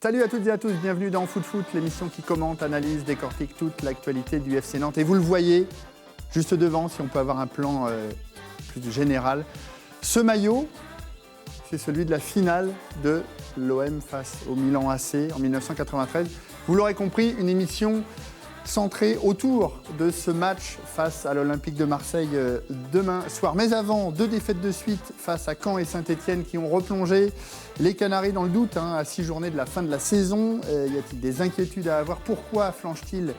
Salut à toutes et à tous, bienvenue dans Foot, l'émission qui commente, analyse, décortique toute l'actualité du FC Nantes. Et vous le voyez, juste devant, si on peut avoir un plan plus général, ce maillot, c'est celui de la finale de l'OM face au Milan AC en 1993. Vous l'aurez compris, une émission centrée autour de ce match face à l'Olympique de Marseille demain soir. Mais avant, 2 défaites de suite face à Caen et Saint-Etienne qui ont replongé les Canaries dans le doute à 6 journées de la fin de la saison. Y a-t-il des inquiétudes à avoir? Pourquoi flanche-t-il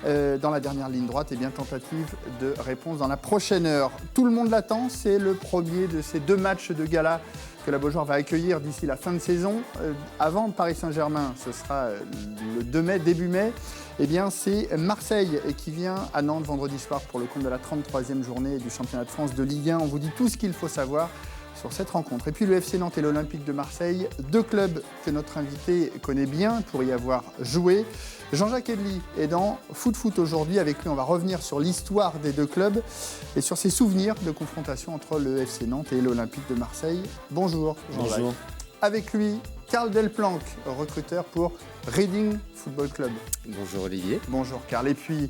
dans la dernière ligne droite? Eh bien, tentative de réponse dans la prochaine heure. Tout le monde l'attend, c'est le premier de ces 2 matchs de gala que la Beaujoire va accueillir d'ici la fin de saison. Avant Paris Saint-Germain, ce sera le 2 mai, début mai. Eh bien, c'est Marseille qui vient à Nantes vendredi soir pour le compte de la 33e journée du championnat de France de Ligue 1. On vous dit tout ce qu'il faut savoir sur cette rencontre. Et puis le FC Nantes et l'Olympique de Marseille, 2 clubs que notre invité connaît bien pour y avoir joué. Jean-Jacques Edli est dans Foot aujourd'hui. Avec lui, on va revenir sur l'histoire des 2 clubs et sur ses souvenirs de confrontation entre le FC Nantes et l'Olympique de Marseille. Bonjour Jean-Jacques. Bonjour. Avec lui, Karl Delplanque, recruteur pour Reading Football Club. Bonjour Olivier. Bonjour Karl. Et puis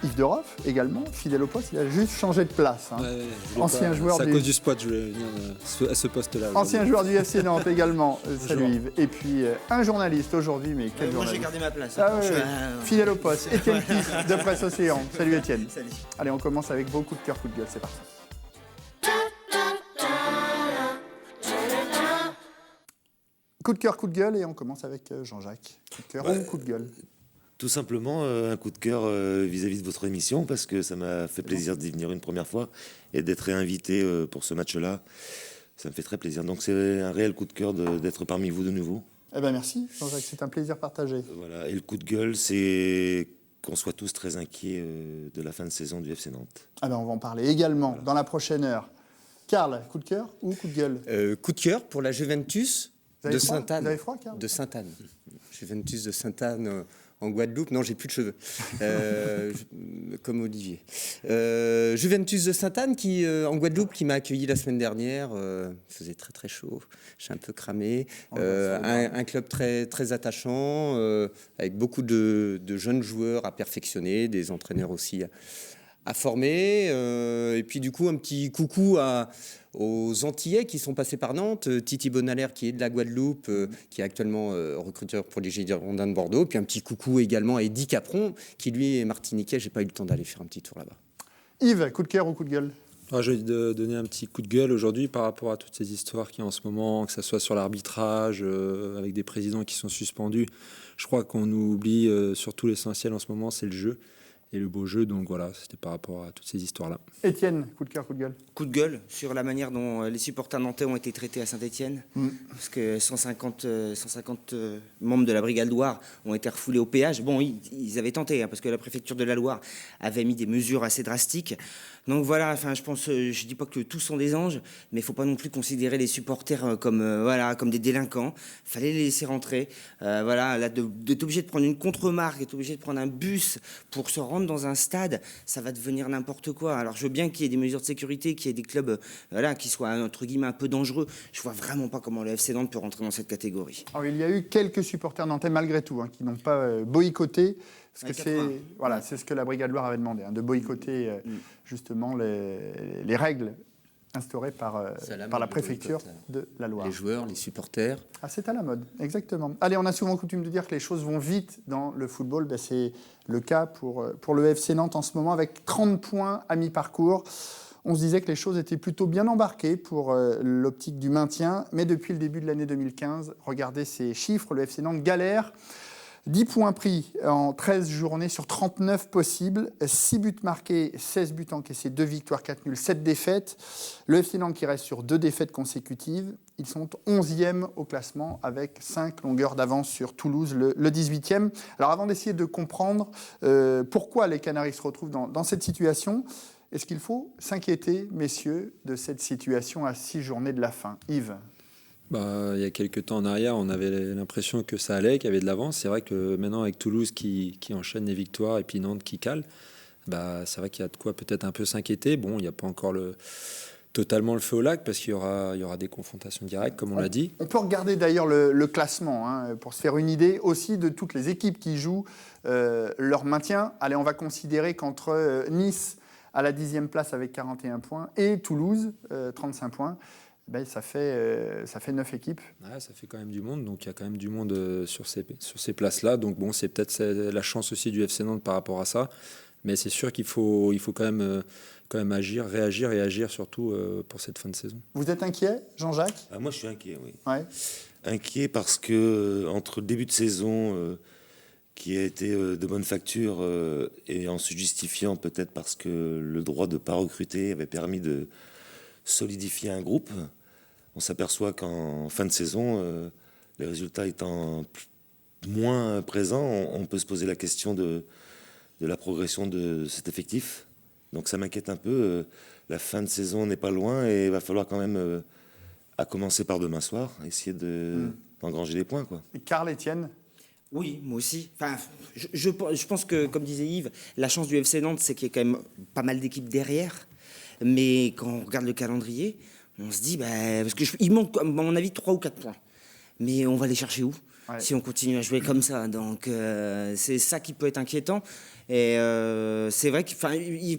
Yves Deroff, également, fidèle au poste, il a juste changé de place. Ouais, ancien joueur c'est à cause du spot, je voulais venir à ce poste-là. Ancien joueur du FC Nantes également. Salut Yves. Et puis un journaliste aujourd'hui, mais quel journaliste. Moi j'ai gardé ma place. Fidèle au poste, Étienne Kiss de Presse Océan. Salut Étienne. Salut. Allez, on commence avec vos coups de cœur, coups de gueule, c'est parti. Coup de cœur, coup de gueule, et on commence avec Jean-Jacques. Coup de cœur ou coup de gueule? Tout simplement un coup de cœur vis-à-vis de votre émission, parce que ça m'a fait plaisir d'y venir une première fois et d'être réinvité pour ce match-là. Ça me fait très plaisir. Donc c'est un réel coup de cœur d'être parmi vous de nouveau. Eh bien merci Jean-Jacques, c'est un plaisir partagé. Voilà. Et le coup de gueule, c'est qu'on soit tous très inquiets de la fin de saison du FC Nantes. Ah ben on va en parler également dans la prochaine heure. Karl, coup de cœur ou coup de gueule? Coup de cœur pour la Juventus de Sainte-Anne. Vous avez froid, Karl? De Sainte-Anne. Juventus de Sainte-Anne en Guadeloupe. Non, j'ai plus de cheveux. Comme Olivier. Juventus de Sainte-Anne en Guadeloupe qui m'a accueilli la semaine dernière. Il faisait très très chaud. J'ai un peu cramé. Un club très, très attachant, avec beaucoup de jeunes joueurs à perfectionner, des entraîneurs aussi à former. Et puis du coup, un petit coucou aux Antillais qui sont passés par Nantes, Titi Bonalaire qui est de la Guadeloupe, qui est actuellement recruteur pour les Girondins de Bordeaux, puis un petit coucou également à Eddy Capron, qui lui est martiniquais, j'ai pas eu le temps d'aller faire un petit tour là-bas. Yves, coup de cœur ou coup de gueule? Je vais donner un petit coup de gueule aujourd'hui par rapport à toutes ces histoires qu'il y a en ce moment, que ce soit sur l'arbitrage, avec des présidents qui sont suspendus. Je crois qu'on oublie surtout l'essentiel en ce moment, c'est le jeu. Et le beau jeu, donc voilà, c'était par rapport à toutes ces histoires-là. Étienne, coup de cœur, coup de gueule? Coup de gueule sur la manière dont les supporters nantais ont été traités à Saint-Etienne, parce que 150 membres de la Brigade Loire ont été refoulés au péage. Bon, ils avaient tenté, parce que la préfecture de la Loire avait mis des mesures assez drastiques. Donc voilà, je pense, je dis pas que tous sont des anges, mais il faut pas non plus considérer les supporters comme des délinquants. Fallait les laisser rentrer. Là, d'être obligé de prendre une contre-marque, d'être obligé de prendre un bus pour se rendre dans un stade, ça va devenir n'importe quoi. Alors je veux bien qu'il y ait des mesures de sécurité, qu'il y ait des clubs qui soient entre guillemets un peu dangereux. Je vois vraiment pas comment le FC Nantes peut rentrer dans cette catégorie. Alors, il y a eu quelques supporters nantais malgré tout qui n'ont pas boycotté. Parce que c'est ce que la Brigade Loire avait demandé, de boycotter justement les règles instaurées par la préfecture de la Loire. Les joueurs, les supporters. Ah, c'est à la mode, exactement. Allez, on a souvent coutume de dire que les choses vont vite dans le football. C'est le cas pour le FC Nantes en ce moment, avec 30 points à mi-parcours. On se disait que les choses étaient plutôt bien embarquées pour l'optique du maintien. Mais depuis le début de l'année 2015, regardez ces chiffres, le FC Nantes galère. 10 points pris en 13 journées sur 39 possibles, 6 buts marqués, 16 buts encaissés, 2 victoires, 4 nuls, 7 défaites. Le FC Nantes qui reste sur 2 défaites consécutives. Ils sont 11e au classement avec 5 longueurs d'avance sur Toulouse, le 18e. Alors avant d'essayer de comprendre pourquoi les Canaries se retrouvent dans cette situation, est-ce qu'il faut s'inquiéter, messieurs, de cette situation à 6 journées de la fin? Yves? Il y a quelques temps en arrière, on avait l'impression que ça allait, qu'il y avait de l'avance. C'est vrai que maintenant, avec Toulouse qui enchaîne les victoires et puis Nantes qui cale, c'est vrai qu'il y a de quoi peut-être un peu s'inquiéter. Bon, il n'y a pas encore totalement le feu au lac parce qu'il y aura des confrontations directes, comme on l'a dit. On peut regarder d'ailleurs le classement pour se faire une idée aussi de toutes les équipes qui jouent leur maintien. Allez, on va considérer qu'entre Nice à la 10e place avec 41 points et Toulouse, 35 points, ça fait 9 équipes. Ouais, ça fait quand même du monde, donc il y a quand même du monde sur ces places-là. Donc bon, c'est peut-être la chance aussi du FC Nantes par rapport à ça. Mais c'est sûr qu'il faut quand même réagir et agir surtout pour cette fin de saison. Vous êtes inquiet, Jean-Jacques ? Moi, je suis inquiet, oui. Ouais. Inquiet parce que entre le début de saison qui a été de bonne facture et en se justifiant peut-être parce que le droit de ne pas recruter avait permis de solidifier un groupe, on s'aperçoit qu'en fin de saison, les résultats étant moins présents, on peut se poser la question de la progression de cet effectif. Donc ça m'inquiète un peu. La fin de saison n'est pas loin et il va falloir quand même, à commencer par demain soir, essayer d'engranger des points, quoi. Et Karl, Étienne ? Oui, moi aussi. Enfin, je pense que, comme disait Yves, la chance du FC Nantes, c'est qu'il y a quand même pas mal d'équipes derrière. Mais quand on regarde le calendrier, on se dit, parce qu'il manque, à mon avis, 3 ou 4 points. Mais on va les chercher où si on continue à jouer comme ça? Donc, c'est ça qui peut être inquiétant. Et c'est vrai qu'il y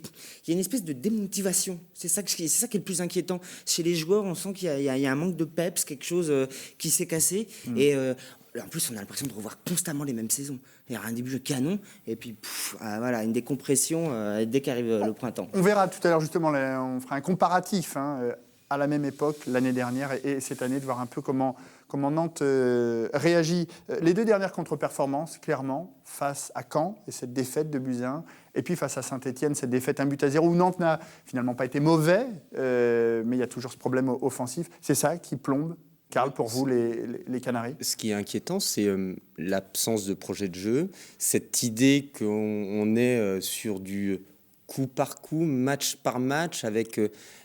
a une espèce de démotivation. C'est ça qui est le plus inquiétant. Chez les joueurs, on sent qu'il y a un manque de peps, quelque chose qui s'est cassé. Et en plus, on a l'impression de revoir constamment les mêmes saisons. Il y a un début de canon, et puis voilà, une décompression dès qu'arrive le printemps. On verra tout à l'heure, justement, on fera un comparatif à la même époque, l'année dernière et cette année, de voir un peu comment Nantes réagit. Les 2 dernières contre-performances, clairement, face à Caen et cette défaite de Buzyn, et puis face à Saint-Etienne, cette défaite 1-0, où Nantes n'a finalement pas été mauvais, mais il y a toujours ce problème offensif. C'est ça qui plombe, Karl, pour vous, les Canaries? Ce qui est inquiétant, c'est l'absence de projet de jeu, cette idée qu'on est sur du coup par coup, match par match, avec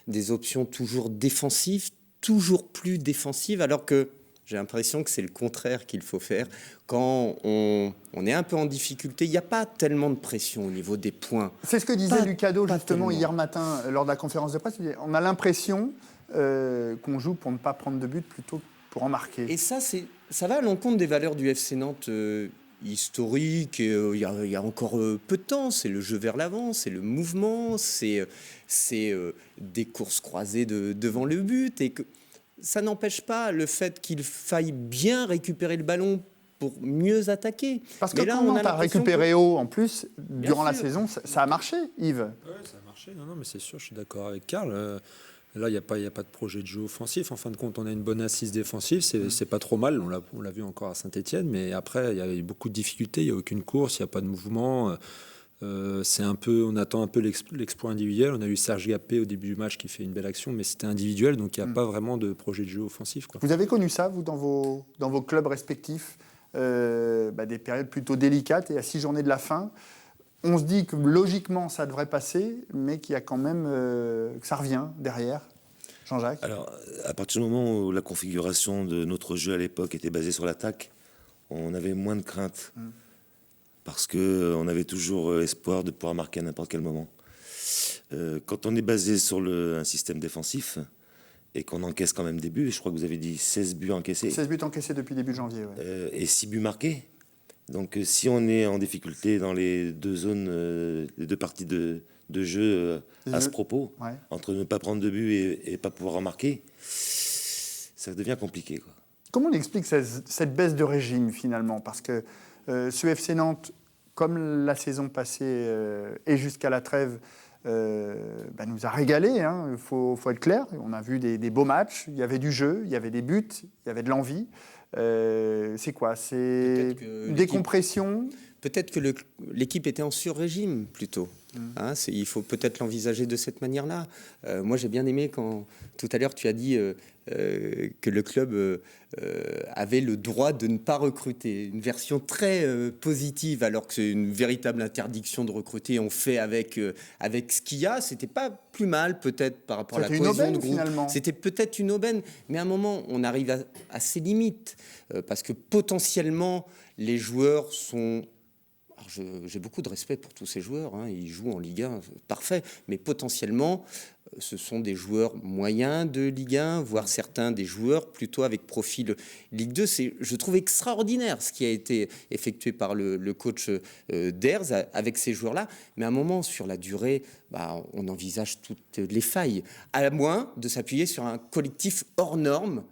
des options toujours défensives, toujours plus défensives, alors que j'ai l'impression que c'est le contraire qu'il faut faire. Quand on est un peu en difficulté, il n'y a pas tellement de pression au niveau des points. C'est ce que disait Lucado justement hier matin lors de la conférence de presse. On a l'impression qu'on joue pour ne pas prendre de but plutôt que pour en marquer. Et ça va à l'encontre des valeurs du FC Nantes historique. Il y a encore peu de temps, c'est le jeu vers l'avant, c'est le mouvement, c'est des courses croisées devant le but, et que ça n'empêche pas le fait qu'il faille bien récupérer le ballon pour mieux attaquer. Parce que là, quand Nantes a récupéré haut, en plus, durant la saison, ça a marché, Yves. Oui, ça a marché. Non, mais c'est sûr, je suis d'accord avec Karl. Là, il n'y a pas de projet de jeu offensif. En fin de compte, on a une bonne assise défensive. C'est pas trop mal. On l'a vu encore à Saint-Etienne. Mais après, il y a eu beaucoup de difficultés. Il n'y a aucune course, il n'y a pas de mouvement. On attend un peu l'exploit individuel. On a eu Serge Gapé au début du match qui fait une belle action, mais c'était individuel. Donc, il n'y a pas vraiment de projet de jeu offensif, quoi. Vous avez connu ça, vous, dans vos clubs respectifs, des périodes plutôt délicates et à 6 journées de la fin. On se dit que logiquement ça devrait passer, mais qu'il y a quand même que ça revient derrière. Jean-Jacques? Alors, à partir du moment où la configuration de notre jeu à l'époque était basée sur l'attaque, on avait moins de crainte. Parce qu'on avait toujours espoir de pouvoir marquer à n'importe quel moment. Quand on est basé sur un système défensif, et qu'on encaisse quand même des buts, je crois que vous avez dit 16 buts encaissés. 16 buts encaissés depuis début janvier, ouais. Et 6 buts marqués. Donc si on est en difficulté dans les 2 zones, les 2 parties de jeu à ce propos, ouais, entre ne pas prendre de but et pas pouvoir en marquer, ça devient compliqué, quoi. Comment on explique cette baisse de régime finalement? Parce que ce FC Nantes, comme la saison passée et jusqu'à la trêve, nous a régalé, il faut être clair. On a vu des beaux matchs, il y avait du jeu, il y avait des buts, il y avait de l'envie. C'est quoi? C'est une décompression? Peut-être que l'équipe était en sur-régime plutôt. Il faut peut-être l'envisager de cette manière-là. Moi, j'ai bien aimé quand tout à l'heure tu as dit que le club avait le droit de ne pas recruter. Une version très positive, alors que c'est une véritable interdiction de recruter. On fait avec ce qu'il y a. C'était pas plus mal peut-être par rapport à la cohésion de groupe. Finalement. C'était peut-être une aubaine, mais à un moment, on arrive à ses limites parce que potentiellement les joueurs sont... J'ai beaucoup de respect pour tous ces joueurs, ils jouent en Ligue 1, parfait, mais potentiellement, ce sont des joueurs moyens de Ligue 1, voire certains des joueurs plutôt avec profil Ligue 2. C'est, je trouve, extraordinaire ce qui a été effectué par le coach Ders avec ces joueurs-là. Mais à un moment, sur la durée, on envisage toutes les failles, à moins de s'appuyer sur un collectif hors norme,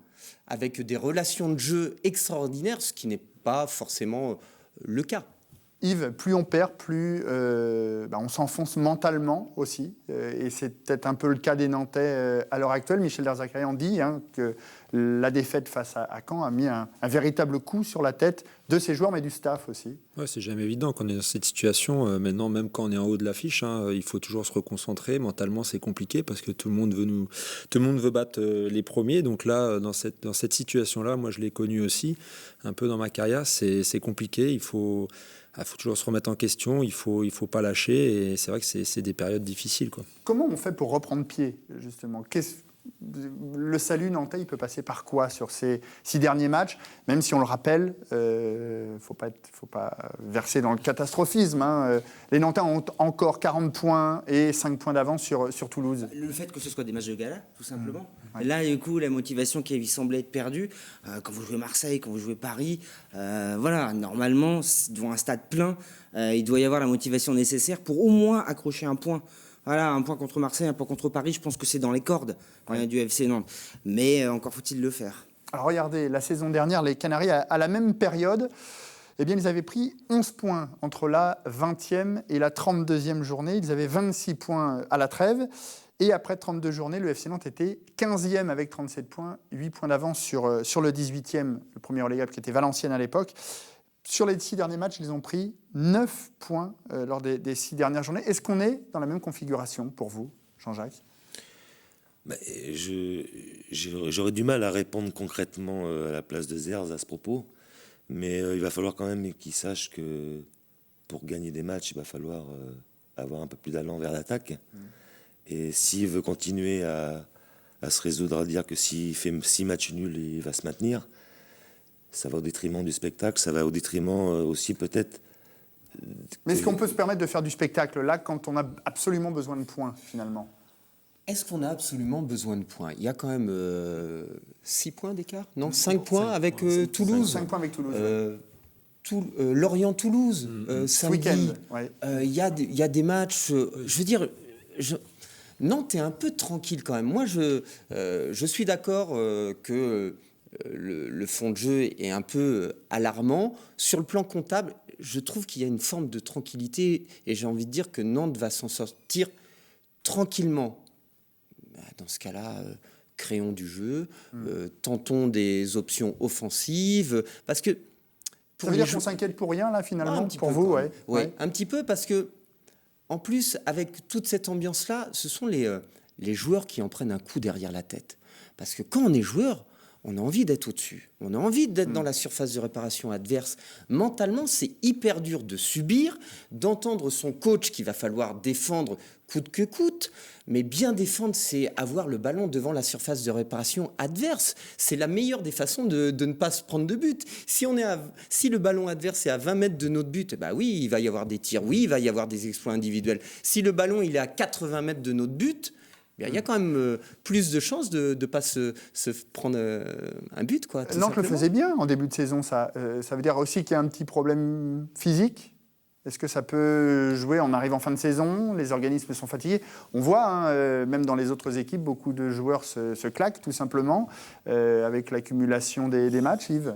avec des relations de jeu extraordinaires, ce qui n'est pas forcément le cas. Yves, plus on perd, plus on s'enfonce mentalement aussi. Et c'est peut-être un peu le cas des Nantais à l'heure actuelle. Michel Derzakarian dit que la défaite face à Caen a mis un véritable coup sur la tête de ses joueurs, mais du staff aussi. Ouais, c'est jamais évident qu'on est dans cette situation. Maintenant, même quand on est en haut de l'affiche, il faut toujours se reconcentrer. Mentalement, c'est compliqué parce que tout le monde veut battre les premiers. Donc là, dans cette situation-là, moi, je l'ai connu aussi un peu dans ma carrière. C'est compliqué. Il faut toujours se remettre en question, il faut pas lâcher, et c'est vrai que c'est des périodes difficiles, quoi. Comment on fait pour reprendre pied, justement ? Le salut nantais, il peut passer par quoi sur ces 6 derniers matchs ? Même si on le rappelle, faut pas verser dans le catastrophisme. Les Nantais ont encore 40 points et 5 points d'avance sur Toulouse. Le fait que ce soit des matchs de gala, tout simplement. Ouais. Là, du coup, la motivation qui semblait être perdue, quand vous jouez Marseille, quand vous jouez Paris, normalement, devant un stade plein, il doit y avoir la motivation nécessaire pour au moins accrocher un point. Voilà, un point contre Marseille, un point contre Paris, je pense que c'est dans les cordes du FC Nantes. Mais encore faut-il le faire. Alors regardez, la saison dernière, les Canaries, à la même période, ils avaient pris 11 points entre la 20e et la 32e journée. Ils avaient 26 points à la trêve. Et après 32 journées, le FC Nantes était 15e avec 37 points, 8 points d'avance sur le 18e, le premier relégable qui était Valenciennes à l'époque. Sur les 6 derniers matchs, ils ont pris 9 points lors des 6 dernières journées. Est-ce qu'on est dans la même configuration pour vous, Jean-Jacques ? J'aurais du mal à répondre concrètement à la place de Zers à ce propos, mais il va falloir quand même qu'il sache que pour gagner des matchs, il va falloir avoir un peu plus d'allant vers l'attaque. Et s'il veut continuer à se résoudre à dire que s'il fait 6 matchs nuls, il va se maintenir, ça va au détriment du spectacle, ça va au détriment aussi peut-être... Mais est-ce qu'on peut se permettre de faire du spectacle là quand on a absolument besoin de points finalement ? Est-ce qu'on a absolument besoin de points ? Il y a quand même 6 points d'écart ? Non, 5 poinds avec Toulouse. 5 points avec Toulouse. Lorient-Toulouse, samedi. Week-end, ouais. Il y a des matchs... je veux dire... Nantes est un peu tranquille quand même. Moi, je suis d'accord que le fond de jeu est un peu alarmant. Sur le plan comptable, je trouve qu'il y a une forme de tranquillité et j'ai envie de dire que Nantes va s'en sortir tranquillement. Dans ce cas-là, créons du jeu, tentons des options offensives, parce que... Ça veut dire qu'on s'inquiète pour rien, là, finalement, pour vous, ouais, un petit peu, parce que en plus, avec toute cette ambiance-là, ce sont les joueurs qui en prennent un coup derrière la tête. Parce que quand on est joueur, on a envie d'être au-dessus. On a envie d'être dans la surface de réparation adverse. Mentalement, c'est hyper dur de subir, d'entendre son coach qu'il va falloir défendre coûte que coûte. Mais bien défendre, c'est avoir le ballon devant la surface de réparation adverse. C'est la meilleure des façons de ne pas se prendre de but. Si le ballon adverse est à 20 mètres de notre but, oui, il va y avoir des tirs, oui, il va y avoir des exploits individuels. Si le ballon il est à 80 mètres de notre but, il y a quand même plus de chances de ne pas se prendre un but, quoi. Nantes le faisait bien en début de saison, ça. Ça veut dire aussi qu'il y a un petit problème physique. Est-ce que ça peut jouer en arrivant en fin de saison ? Les organismes sont fatigués. On voit, même dans les autres équipes, beaucoup de joueurs se claquent, tout simplement, avec l'accumulation des matchs, Yves.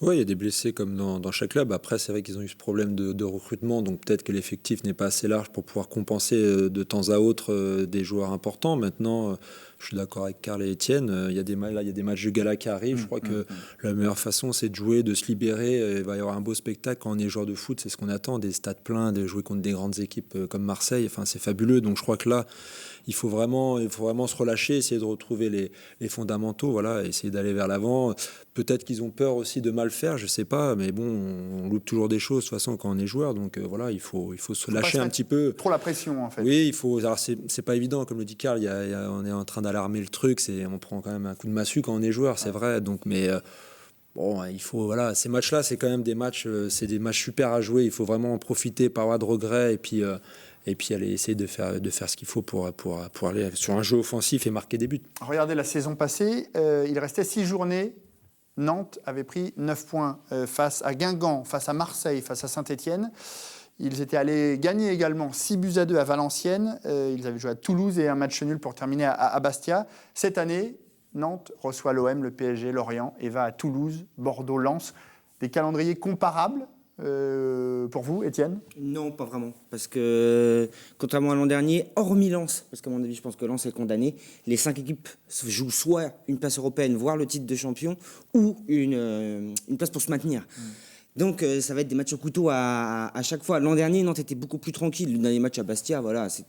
Oui, il y a des blessés comme dans chaque club. Après, c'est vrai qu'ils ont eu ce problème de recrutement, donc peut-être que l'effectif n'est pas assez large pour pouvoir compenser de temps à autre des joueurs importants. Maintenant, je suis d'accord avec Karl et Étienne, il y a des matchs de gala qui arrivent. Je crois que la meilleure façon, c'est de jouer, de se libérer. Il va y avoir un beau spectacle quand on est joueur de foot, c'est ce qu'on attend, des stades pleins, de jouer contre des grandes équipes comme Marseille. Enfin, c'est fabuleux. Donc je crois que là, il faut vraiment se relâcher, essayer de retrouver les fondamentaux, voilà, essayer d'aller vers l'avant. Peut-être qu'ils ont peur aussi de mal faire, je sais pas, mais bon, on loupe toujours des choses de toute façon quand on est joueur, donc voilà, il faut se lâcher un petit peu. Trop la pression en fait. Oui, il faut. Alors c'est pas évident, comme le dit Karl, on est en train d'alarmer le truc, on prend quand même un coup de massue quand on est joueur, c'est vrai. Donc, mais bon, il faut, voilà, ces matchs-là, c'est quand même des matchs super à jouer. Il faut vraiment en profiter, pas avoir de regrets, et puis et puis aller essayer de faire ce qu'il faut pour aller sur un jeu offensif et marquer des buts. Regardez la saison passée, il restait 6 journées. Nantes avait pris 9 points face à Guingamp, face à Marseille, face à Saint-Étienne. Ils étaient allés gagner également 6-2 à Valenciennes. Ils avaient joué à Toulouse et un match nul pour terminer à Bastia. Cette année, Nantes reçoit l'OM, le PSG, Lorient et va à Toulouse, Bordeaux, Lens. Des calendriers comparables pour vous, Étienne ? Non, pas vraiment. Parce que, contrairement à l'an dernier, hormis Lens, parce qu'à mon avis, je pense que Lens est condamné, les 5 équipes jouent soit une place européenne, voire le titre de champion, ou une place pour se maintenir. Donc, ça va être des matchs au couteau à chaque fois. L'an dernier, Nantes était beaucoup plus tranquille. Le dernier match à Bastia, voilà, ça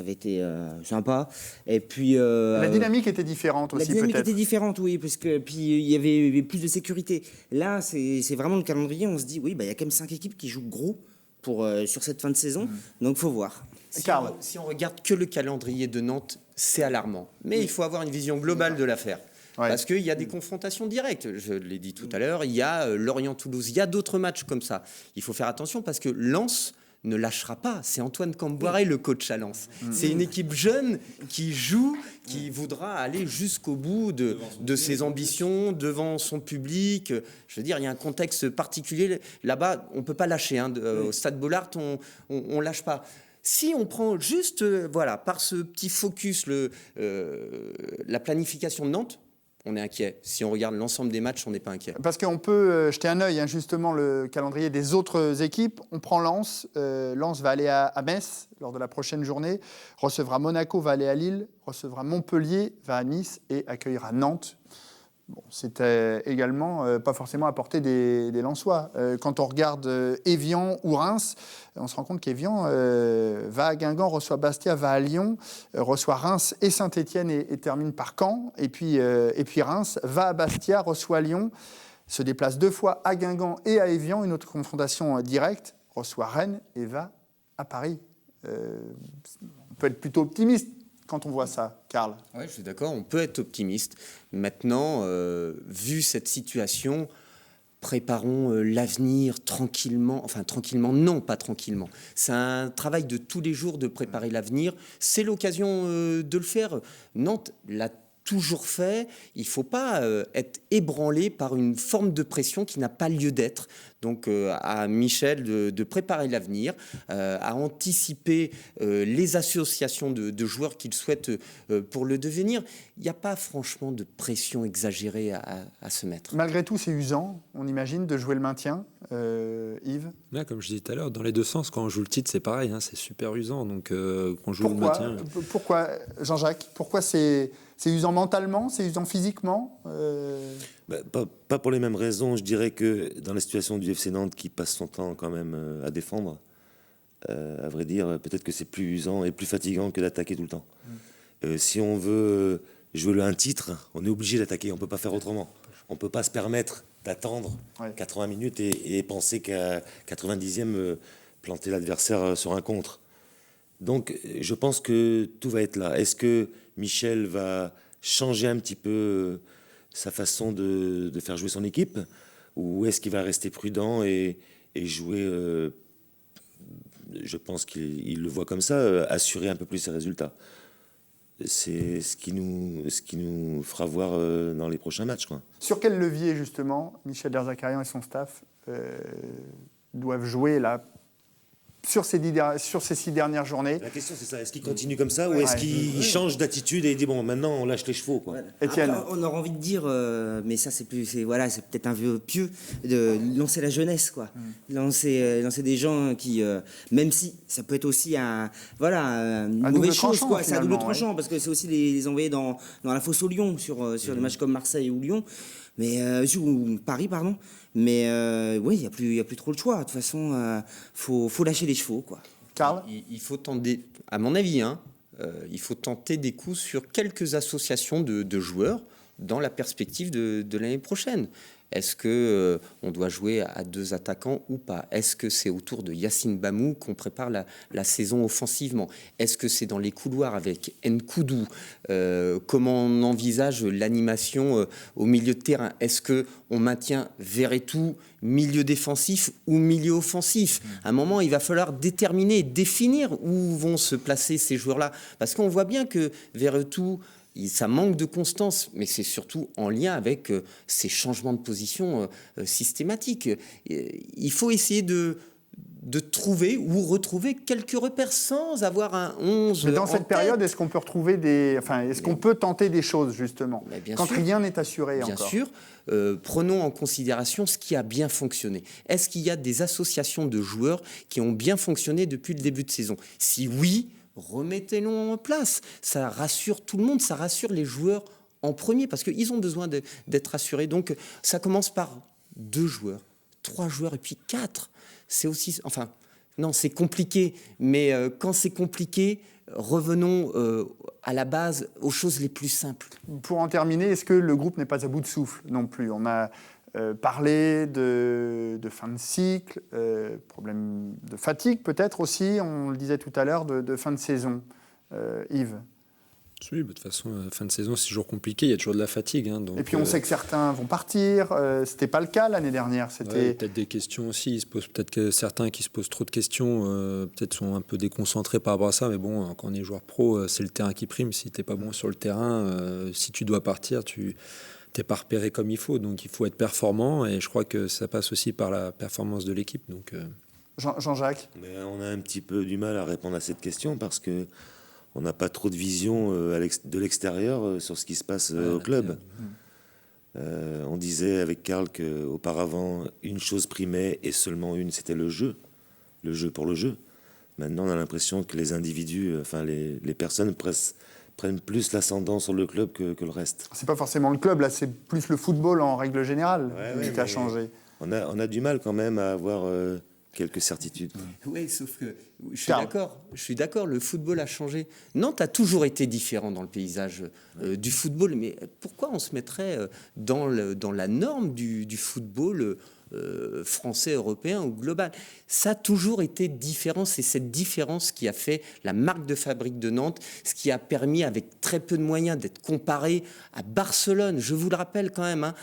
avait été sympa. Et puis, la dynamique était différente aussi, la dynamique peut-être. était différente, oui, parce que puis il y avait plus de sécurité. Là, c'est vraiment le calendrier. On se dit, oui, il y a quand même 5 équipes qui jouent gros sur cette fin de saison. Donc, faut voir. Karl. Si on regarde que le calendrier de Nantes, c'est alarmant. Mais il faut avoir une vision globale de l'affaire. Ouais. Parce qu'il y a des confrontations directes, je l'ai dit tout à l'heure, il y a Lorient-Toulouse, il y a d'autres matchs comme ça. Il faut faire attention parce que Lens ne lâchera pas. C'est Antoine Camboiré, le coach à Lens. C'est une équipe jeune qui joue, qui voudra aller jusqu'au bout de ses ambitions, devant son public. Je veux dire, il y a un contexte particulier. Là-bas, on ne peut pas lâcher. Au Stade Bollaert, on ne lâche pas. Si on prend juste, par ce petit focus, la planification de Nantes, on est inquiet. Si on regarde l'ensemble des matchs, on n'est pas inquiet. Parce qu'on peut jeter un œil, justement, le calendrier des autres équipes. On prend Lens. Lens va aller à Metz lors de la prochaine journée, recevra Monaco, va aller à Lille, recevra Montpellier, va à Nice et accueillera Nantes. Bon, c'était également pas forcément à portée des Lensois. Quand on regarde Évian ou Reims, on se rend compte qu'Évian va à Guingamp, reçoit Bastia, va à Lyon, reçoit Reims et Saint-Étienne et termine par Caen. Et puis Reims va à Bastia, reçoit Lyon, se déplace 2 fois à Guingamp et à Évian, une autre confrontation directe, reçoit Rennes et va à Paris. On peut être plutôt optimiste quand on voit ça, Karl. Oui, je suis d'accord, on peut être optimiste. Maintenant, vu cette situation, préparons l'avenir tranquillement. Enfin, tranquillement, non, pas tranquillement. C'est un travail de tous les jours de préparer l'avenir. C'est l'occasion de le faire. Nantes l'a toujours fait. Il ne faut pas être ébranlé par une forme de pression qui n'a pas lieu d'être. Donc à Michel de préparer l'avenir, à anticiper les associations de joueurs qu'il souhaite pour le devenir. Il n'y a pas franchement de pression exagérée à se mettre. Malgré tout, c'est usant, on imagine, de jouer le maintien. Yves ? Là, comme je disais tout à l'heure, dans les deux sens, quand on joue le titre, c'est pareil, c'est super usant. Donc qu'on joue le maintien. Pourquoi, Jean-Jacques ? Pourquoi c'est usant mentalement, c'est usant physiquement Pas pour les mêmes raisons. Je dirais que dans la situation du FC Nantes qui passe son temps quand même à défendre, à vrai dire, peut-être que c'est plus usant et plus fatigant que d'attaquer tout le temps. Si on veut jouer un titre, on est obligé d'attaquer, on ne peut pas faire autrement. On ne peut pas se permettre d'attendre 80 minutes et penser qu'à 90e, planter l'adversaire sur un contre. Donc je pense que tout va être là. Est-ce que Michel va changer un petit peu sa façon de faire jouer son équipe, ou est-ce qu'il va rester prudent et jouer, je pense qu'il le voit comme ça, assurer un peu plus ses résultats. C'est ce qui nous fera voir dans les prochains matchs, quoi. Sur quel levier, justement, Michel Derzakarian et son staff doivent jouer là, sur ces 6 dernières journées? La question, c'est ça. Est-ce qu'il continue comme ça, ou est-ce qu'il change d'attitude et il dit, bon, maintenant, on lâche les chevaux, quoi. Étienne. Après, on aura envie de dire, mais ça, c'est peut-être un vieux pieux, de lancer la jeunesse, quoi. Lancer des gens qui, même si ça peut être aussi une mauvaise chose, quoi. C'est un double tranchant, parce que c'est aussi les envoyer dans la fosse au lion sur des matchs comme Marseille ou Lyon. Ou Paris, pardon. Mais oui, il y a plus trop le choix. De toute façon, faut lâcher les chevaux, quoi. Karl ? Il faut tenter, à mon avis, il faut tenter des coups sur quelques associations de joueurs dans la perspective de l'année prochaine. Est-ce que on doit jouer à 2 attaquants ou pas? Est-ce que c'est autour de Yacine Bamou qu'on prépare la saison offensivement? Est-ce que c'est dans les couloirs avec Nkoudou? Comment on envisage l'animation au milieu de terrain? Est-ce que on maintient Verretou milieu défensif ou milieu offensif? À un moment, il va falloir déterminer, définir où vont se placer ces joueurs-là, parce qu'on voit bien que Verretou, ça manque de constance, mais c'est surtout en lien avec ces changements de position systématiques. Il faut essayer de trouver ou retrouver quelques repères sans avoir un 11. Mais dans cette période, est-ce qu'on peut retrouver est-ce qu'on peut tenter des choses, justement, quand rien n'est assuré encore? Bien sûr. Prenons en considération ce qui a bien fonctionné. Est-ce qu'il y a des associations de joueurs qui ont bien fonctionné depuis le début de saison? Si oui, remettez-les en place. Ça rassure tout le monde, ça rassure les joueurs en premier, parce qu'ils ont besoin d'être rassurés. Donc, ça commence par 2 joueurs, 3 joueurs et puis 4. C'est aussi... Enfin, non, c'est compliqué. Mais quand c'est compliqué, revenons à la base, aux choses les plus simples. Pour en terminer, est-ce que le groupe n'est pas à bout de souffle non plus? On a parlé de fin de cycle, problème de fatigue peut-être aussi, on le disait tout à l'heure, de fin de saison. Yves? Oui, de toute façon, fin de saison, c'est toujours compliqué, il y a toujours de la fatigue. Donc, et puis on sait que certains vont partir, c'était pas le cas l'année dernière. C'était peut-être des questions aussi, peut-être que certains qui se posent trop de questions, peut-être sont un peu déconcentrés par rapport à ça, mais bon, quand on est joueur pro, c'est le terrain qui prime. Si t'es pas bon sur le terrain, si tu dois partir, t'es pas repéré comme il faut, donc il faut être performant, et je crois que ça passe aussi par la performance de l'équipe. Donc, Jean-Jacques? Mais on a un petit peu du mal à répondre à cette question parce que on n'a pas trop de vision de l'extérieur sur ce qui se passe au club. On disait avec Karl qu'auparavant, une chose primait et seulement une, c'était le jeu pour le jeu. Maintenant, on a l'impression que les individus, les personnes prennent plus l'ascendant sur le club que le reste. C'est pas forcément le club, là, c'est plus le football en règle générale qui a changé. On a du mal quand même à avoir quelques certitudes. Oui, sauf que je suis d'accord, le football a changé. Nantes a toujours été différent dans le paysage du football, mais pourquoi on se mettrait dans la norme du football français, européen ou global? Ça a toujours été différent. C'est cette différence qui a fait la marque de fabrique de Nantes, ce qui a permis, avec très peu de moyens, d'être comparé à Barcelone. Je vous le rappelle quand même,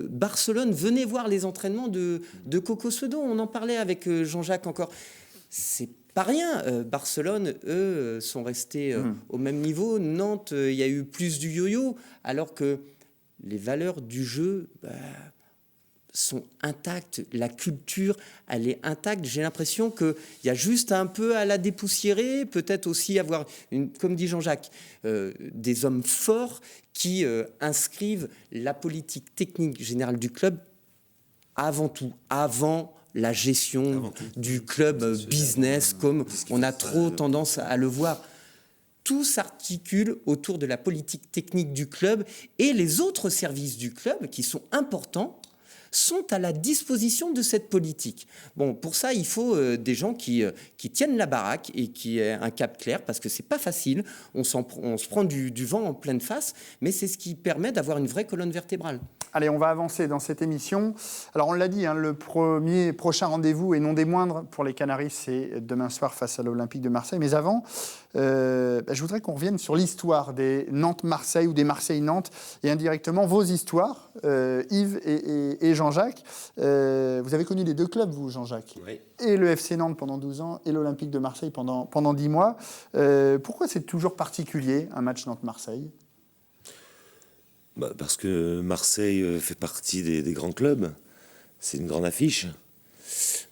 Barcelone, venez voir les entraînements de Coco Seudon. On en parlait avec Jean-Jacques encore. C'est pas rien. Barcelone, eux, sont restés au même niveau. Nantes, il y a eu plus du yo-yo, alors que les valeurs du jeu sont intactes. La culture, elle est intacte. J'ai l'impression qu'il y a juste un peu à la dépoussiérer, peut-être aussi avoir, comme dit Jean-Jacques, des hommes forts qui inscrivent la politique technique générale du club avant tout, avant la gestion du club business, comme on a trop tendance à le voir. Tout s'articule autour de la politique technique du club, et les autres services du club, qui sont importants, sont à la disposition de cette politique. Bon, pour ça, il faut des gens qui tiennent la baraque et qui aient un cap clair, parce que c'est pas facile. On se prend du vent en pleine face, mais c'est ce qui permet d'avoir une vraie colonne vertébrale. Allez, on va avancer dans cette émission. Alors, on l'a dit, le prochain rendez-vous, et non des moindres, pour les Canaries, c'est demain soir face à l'Olympique de Marseille. Mais avant, je voudrais qu'on revienne sur l'histoire des Nantes-Marseille ou des Marseille-Nantes, et indirectement vos histoires, Yves et Jean-Jacques. Vous avez connu les 2 clubs, vous, Jean-Jacques? Oui. Et le FC Nantes pendant 12 ans, et l'Olympique de Marseille pendant 10 mois. Pourquoi c'est toujours particulier, un match Nantes-Marseille? Parce que Marseille fait partie des grands clubs. C'est une grande affiche.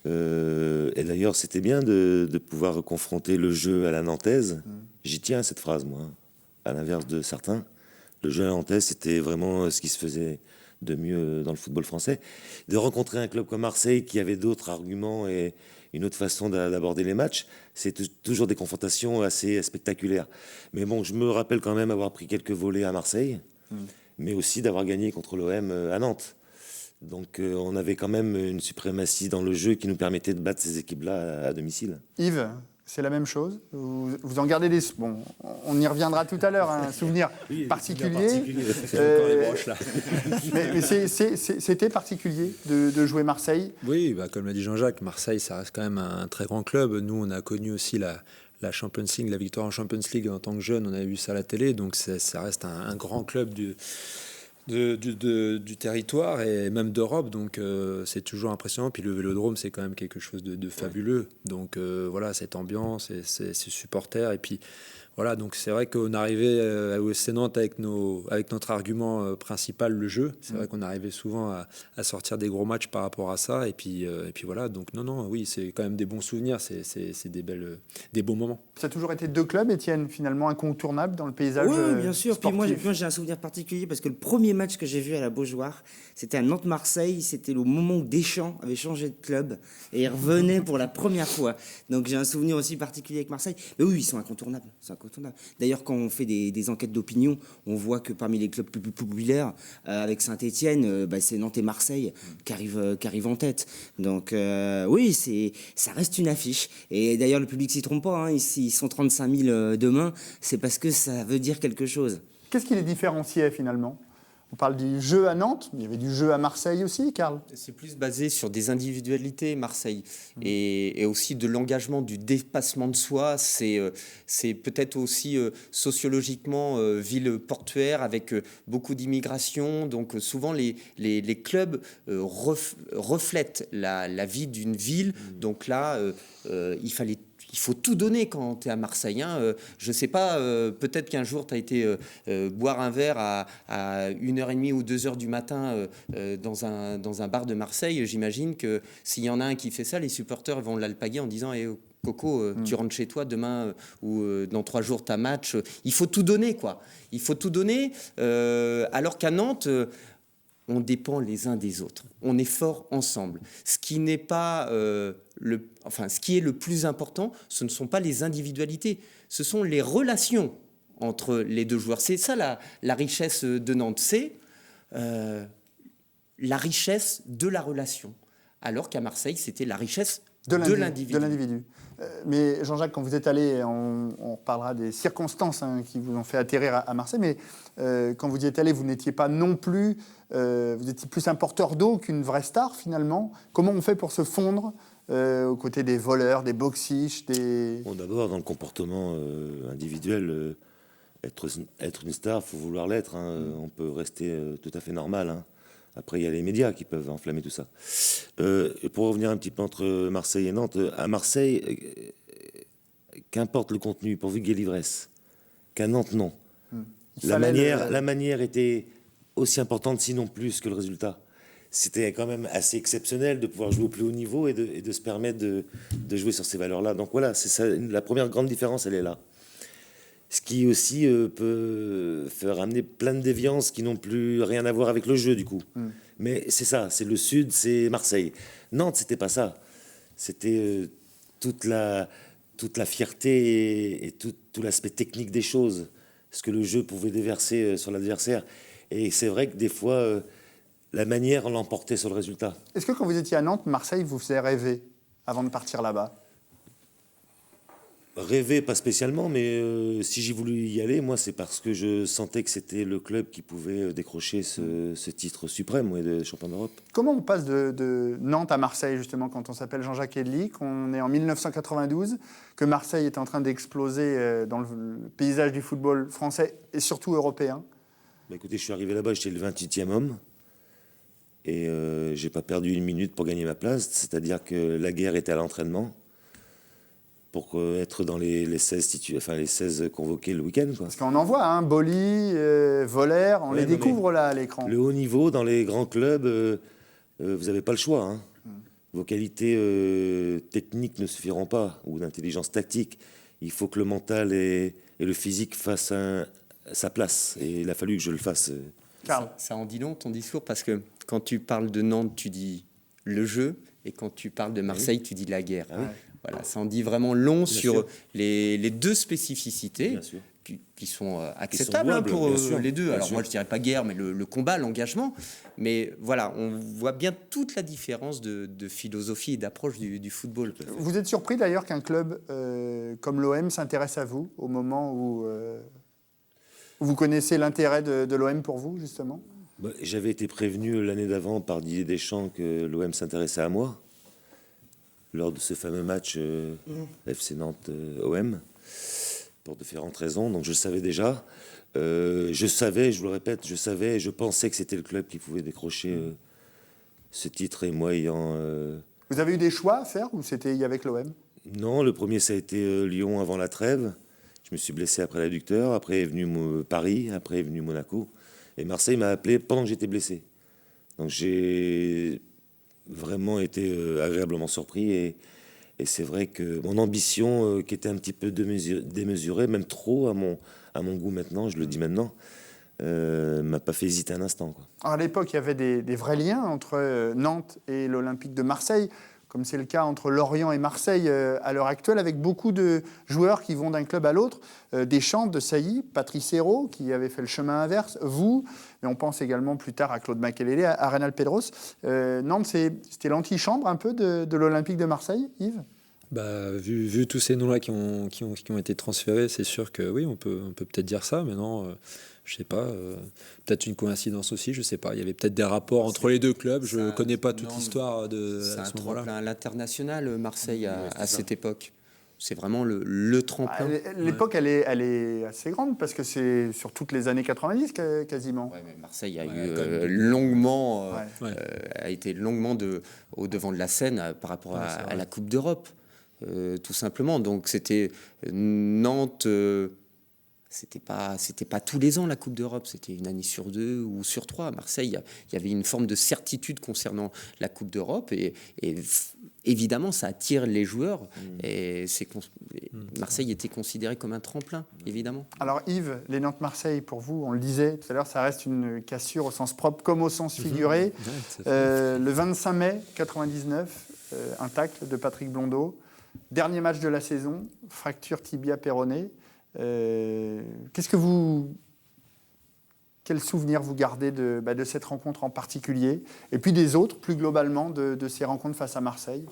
Et d'ailleurs, c'était bien de pouvoir confronter le jeu à la nantaise. J'y tiens à cette phrase, moi. À l'inverse de certains, le jeu à la nantaise, c'était vraiment ce qui se faisait de mieux dans le football français. De rencontrer un club comme Marseille qui avait d'autres arguments et une autre façon d'aborder les matchs, c'est toujours des confrontations assez spectaculaires. Mais bon, je me rappelle quand même avoir pris quelques volets à Marseille, mais aussi d'avoir gagné contre l'OM à Nantes. Donc on avait quand même une suprématie dans le jeu qui nous permettait de battre ces équipes-là à domicile. Yves, c'est la même chose? Vous en gardez des... Bon, on y reviendra tout à l'heure, un souvenir particulier. Encore les broches, là. Mais c'était particulier de jouer Marseille. Oui, comme l'a dit Jean-Jacques, Marseille, ça reste quand même un très grand club. Nous, on a connu aussi la Champions League, la victoire en Champions League en tant que jeune, on avait vu ça à la télé, donc ça reste un grand club du territoire et même d'Europe, donc c'est toujours impressionnant. Puis le Vélodrome, c'est quand même quelque chose de fabuleux, donc voilà, cette ambiance et ces supporters, et puis voilà, donc c'est vrai qu'on arrivait à l'OSC Nantes avec notre argument principal, le jeu. C'est vrai qu'on arrivait souvent à sortir des gros matchs par rapport à ça. Et puis voilà, donc non, oui, c'est quand même des bons souvenirs, c'est des beaux moments. Ça a toujours été deux clubs, Étienne, finalement incontournables dans le paysage Oui, bien sûr. sportif. Puis moi, j'ai un souvenir particulier parce que le premier match que j'ai vu à la Beaujoire, c'était à Nantes-Marseille. C'était le moment où Deschamps avait changé de club et il revenait pour la première fois. Donc j'ai un souvenir aussi particulier avec Marseille. Mais oui, ils sont incontournables. D'ailleurs, quand on fait des enquêtes d'opinion, on voit que parmi les clubs plus populaires, avec Saint-Etienne, c'est Nantes et Marseille qui arrivent en tête. Donc oui, ça reste une affiche. Et d'ailleurs, le public s'y trompe pas. Ils sont 35 000 demain. C'est parce que ça veut dire quelque chose. Qu'est-ce qui les différenciait finalement ? On parle du jeu à Nantes, mais il y avait du jeu à Marseille aussi, Karl. C'est plus basé sur des individualités, Marseille, et aussi de l'engagement, du dépassement de soi. C'est peut-être aussi sociologiquement ville portuaire avec beaucoup d'immigration. Donc souvent les clubs reflètent la vie d'une ville. Donc là, il faut tout donner quand tu es à Marseille. Je ne sais pas, peut-être qu'un jour, tu as été boire un verre à 1h30 ou 2h du matin dans un bar de Marseille. J'imagine que s'il y en a un qui fait ça, les supporters vont l'alpaguer en disant Coco, tu rentres chez toi demain ou dans 3 jours, tu as match. Il faut tout donner, quoi. Il faut tout donner. Alors qu'à Nantes... on dépend les uns des autres. On est fort ensemble. Ce qui n'est pas ce qui est le plus important, ce ne sont pas les individualités, ce sont les relations entre les deux joueurs. C'est ça la richesse de Nantes, c'est la richesse de la relation. Alors qu'à Marseille, c'était la richesse de l'individu. Mais Jean-Jacques, quand vous êtes allé, on reparlera des circonstances qui vous ont fait atterrir à Marseille, mais quand vous y êtes allé, vous n'étiez pas non plus, vous étiez plus un porteur d'eau qu'une vraie star finalement. Comment on fait pour se fondre aux côtés des voleurs, des boxiches, Bon, d'abord, dans le comportement individuel, être une star, il faut vouloir l'être. On peut rester tout à fait normal. Après, il y a les médias qui peuvent enflammer tout ça. Pour revenir un petit peu entre Marseille et Nantes, à Marseille, qu'importe le contenu, pourvu qu'il y ait l'ivresse. Qu'à Nantes, non. La manière était aussi importante, sinon plus, que le résultat. C'était quand même assez exceptionnel de pouvoir jouer au plus haut niveau et de se permettre de jouer sur ces valeurs-là. Donc voilà, c'est ça, la première grande différence, elle est là. Ce qui aussi peut faire amener plein de déviances qui n'ont plus rien à voir avec le jeu, du coup. Mais c'est ça, c'est le Sud, c'est Marseille. Nantes, c'était pas ça. C'était toute la fierté et tout l'aspect technique des choses, ce que le jeu pouvait déverser sur l'adversaire. Et c'est vrai que des fois, la manière l'emportait sur le résultat. Est-ce que quand vous étiez à Nantes, Marseille vous faisait rêver avant de partir là-bas ? Rêver, pas spécialement, mais si j'ai voulu y aller, moi, c'est parce que je sentais que c'était le club qui pouvait décrocher ce titre suprême de champion d'Europe. Comment on passe de Nantes à Marseille, justement, quand on s'appelle Jean-Jacques Edli, qu'on est en 1992, que Marseille est en train d'exploser dans le paysage du football français et surtout européen ? Écoutez, je suis arrivé là-bas, j'étais le 28e homme, et j'ai pas perdu une minute pour gagner ma place, c'est-à-dire que la guerre était à l'entraînement, pour être dans les 16 convoqués le week-end. Parce qu'on en voit, Boli, Voller, on les découvre là à l'écran. Le haut niveau, dans les grands clubs, vous n'avez pas le choix. Vos qualités techniques ne suffiront pas, ou d'intelligence tactique. Il faut que le mental et le physique fassent sa place. Et il a fallu que je le fasse. Ça en dit long, ton discours, parce que quand tu parles de Nantes, tu dis le jeu, et quand tu parles de Marseille, tu dis la guerre. Ah oui. Voilà, ça en dit vraiment long sur les deux spécificités qui sont acceptables louables, pour bien sûr, les deux. bien Alors sûr. moi je dirais pas guerre, mais le combat, l'engagement. Mais voilà, on voit bien toute la différence de philosophie et d'approche du football. Vous êtes surpris d'ailleurs qu'un club comme l'OM s'intéresse à vous au moment où vous connaissez l'intérêt de l'OM pour vous, justement? J'avais été prévenu l'année d'avant par Didier Deschamps que l'OM s'intéressait à moi lors de ce fameux match FC Nantes-OM pour différentes raisons. Donc je savais déjà. Je savais, je vous le répète, je savais et je pensais que c'était le club qui pouvait décrocher ce titre. Et moi ayant... Vous avez eu des choix à faire ou c'était avec l'OM? Non, le premier ça a été Lyon avant la trêve. Je me suis blessé après l'adducteur. Après est venu Paris. Après est venu Monaco. Et Marseille m'a appelé pendant que j'étais blessé. Donc j'ai vraiment été agréablement surpris. Et c'est vrai que mon ambition, qui était un petit peu démesurée, même trop à mon goût maintenant, je le dis maintenant, m'a pas fait hésiter un instant, quoi. Alors, à l'époque, il y avait des vrais liens entre Nantes et l'Olympique de Marseille, comme c'est le cas entre Lorient et Marseille à l'heure actuelle, avec beaucoup de joueurs qui vont d'un club à l'autre. Deschamps, De Sailly, Patrice Hérault, qui avait fait le chemin inverse, vous, mais on pense également plus tard à Claude Makélélé, à Reynald Pedros. Nantes, c'était l'antichambre un peu de l'Olympique de Marseille, Yves? Vu tous ces noms-là qui ont été transférés, c'est sûr que oui, on peut peut-être dire ça, mais non, je sais pas, peut-être une coïncidence aussi, je sais pas. Il y avait peut-être des rapports entre les deux clubs, je ne connais pas toute l'histoire de C'est à un ce moment-là. tremplin à l'international, Marseille, à cette époque. C'est vraiment le tremplin. L'époque, elle est assez grande, parce que c'est sur toutes les années 90 quasiment. Ouais, mais Marseille a a été longuement au devant de la scène par rapport à la Coupe d'Europe, tout simplement. Donc c'était Nantes. C'était pas tous les ans la Coupe d'Europe, c'était une année sur 2 ou sur 3. À Marseille, il y avait une forme de certitude concernant la Coupe d'Europe et évidemment, ça attire les joueurs. Et Marseille était considéré comme un tremplin, évidemment. Alors Yves, les Nantes-Marseille, pour vous, on le disait tout à l'heure, ça reste une cassure au sens propre comme au sens figuré. Le 25 mai 99, un tacle de Patrick Blondeau. Dernier match de la saison, fracture tibia-péroné. Quel souvenir vous gardez de cette rencontre en particulier, et puis des autres, plus globalement, de ces rencontres face à Marseille?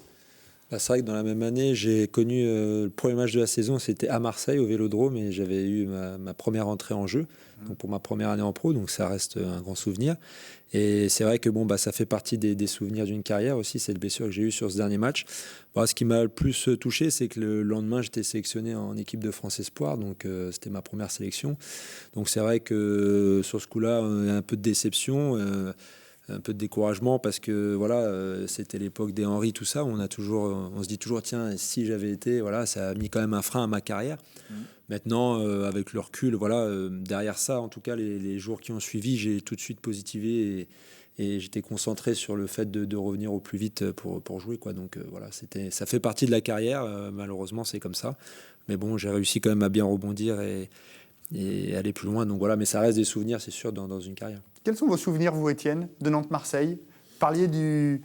C'est vrai que dans la même année, j'ai connu le premier match de la saison, c'était à Marseille, au Vélodrome, et j'avais eu ma première entrée en jeu, donc pour ma première année en pro, donc ça reste un grand souvenir. Et c'est vrai que ça fait partie des souvenirs d'une carrière aussi, cette blessure que j'ai eue sur ce dernier match. Ce qui m'a le plus touché, c'est que le lendemain, j'étais sélectionné en équipe de France Espoir, donc c'était ma première sélection. Donc c'est vrai que sur ce coup-là, il y a un peu de déception, un peu de découragement, parce que c'était l'époque des Henry, tout ça. On se dit toujours, tiens, si j'avais été, ça a mis quand même un frein à ma carrière. Maintenant, avec le recul, derrière ça, en tout cas, les jours qui ont suivi, j'ai tout de suite positivé et j'étais concentré sur le fait de revenir au plus vite pour jouer, quoi. Donc ça fait partie de la carrière. Malheureusement, c'est comme ça. Mais bon, j'ai réussi quand même à bien rebondir et aller plus loin. Donc mais ça reste des souvenirs, c'est sûr, dans une carrière. Quels sont vos souvenirs, vous, Étienne, de Nantes-Marseille? Vous parliez du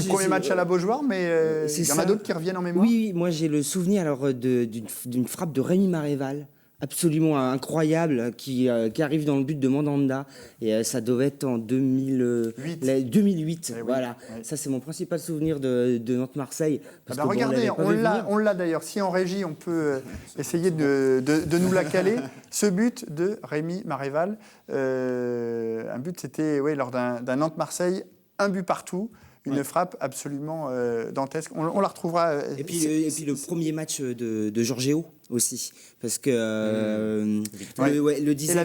premier match à la Beaujoire, mais il y en a d'autres qui reviennent en mémoire? Oui, moi j'ai le souvenir d'une frappe de Rémi Maréval, absolument incroyable, qui arrive dans le but de Mandanda. Et ça devait être en 2008. Voilà. Oui. Ça, c'est mon principal souvenir de Nantes-Marseille. Regardez, on l'a d'ailleurs. Si en régie, on peut essayer de nous la caler. Ce but de Rémi Maréval, un but, c'était lors d'un Nantes-Marseille, un but partout. Une frappe absolument dantesque. On la retrouvera. Et puis le premier match de Georgéo aussi, parce que le 10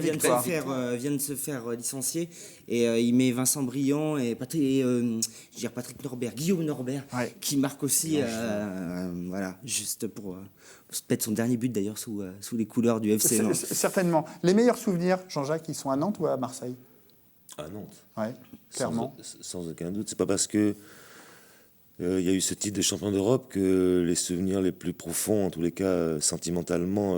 vient de se faire licencier, et il met Vincent Briand et Patrick Norbert, Guillaume Norbert, qui marque aussi, juste pour peut-être son dernier but d'ailleurs sous les couleurs du FC Nantes. Certainement. Les meilleurs souvenirs, Jean-Jacques, ils sont à Nantes ou à Marseille? À Nantes. Ouais, clairement. Sans aucun doute. C'est pas parce que il y a eu ce titre de champion d'Europe que les souvenirs les plus profonds, en tous les cas sentimentalement,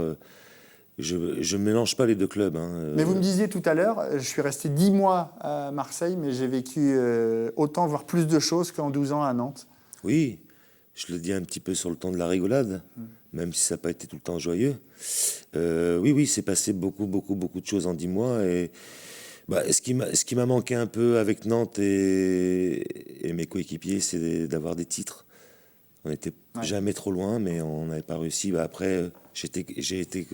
je ne mélange pas les deux clubs. Mais vous me disiez tout à l'heure, je suis resté 10 mois à Marseille, mais j'ai vécu autant, voire plus de choses qu'en 12 ans à Nantes. Oui, je le dis un petit peu sur le ton de la rigolade, même si ça n'a pas été tout le temps joyeux. Oui, c'est passé beaucoup de choses en 10 mois. Et ce qui m'a manqué un peu avec Nantes et mes coéquipiers, c'est d'avoir des titres. On n'était jamais trop loin, mais on n'avait pas réussi. Après, j'ai été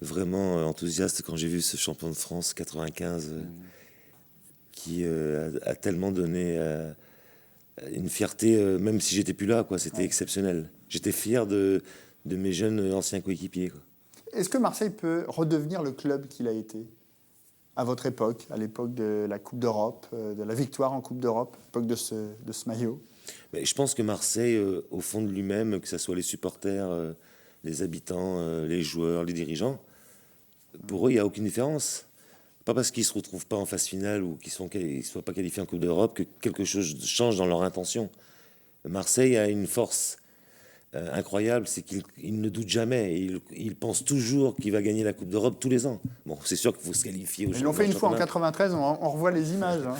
vraiment enthousiaste quand j'ai vu ce champion de France 95 qui a tellement donné une fierté, même si j'étais plus là, quoi. C'était exceptionnel. J'étais fier de mes jeunes anciens coéquipiers, quoi. Est-ce que Marseille peut redevenir le club qu'il a été à votre époque, à l'époque de la Coupe d'Europe, de la victoire en Coupe d'Europe, à l'époque de ce maillot? Mais je pense que Marseille, au fond de lui-même, que ce soit les supporters, les habitants, les joueurs, les dirigeants, pour eux, il n'y a aucune différence. Pas parce qu'ils ne se retrouvent pas en phase finale ou qu'ils ne soient pas qualifiés en Coupe d'Europe que quelque chose change dans leur intention. Marseille a une force incroyable, c'est qu'il ne doute jamais. Il pense toujours qu'il va gagner la Coupe d'Europe tous les ans. Bon, c'est sûr qu'il faut se qualifier. Ils l'ont fait une fois en 93, on revoit les images. Hein.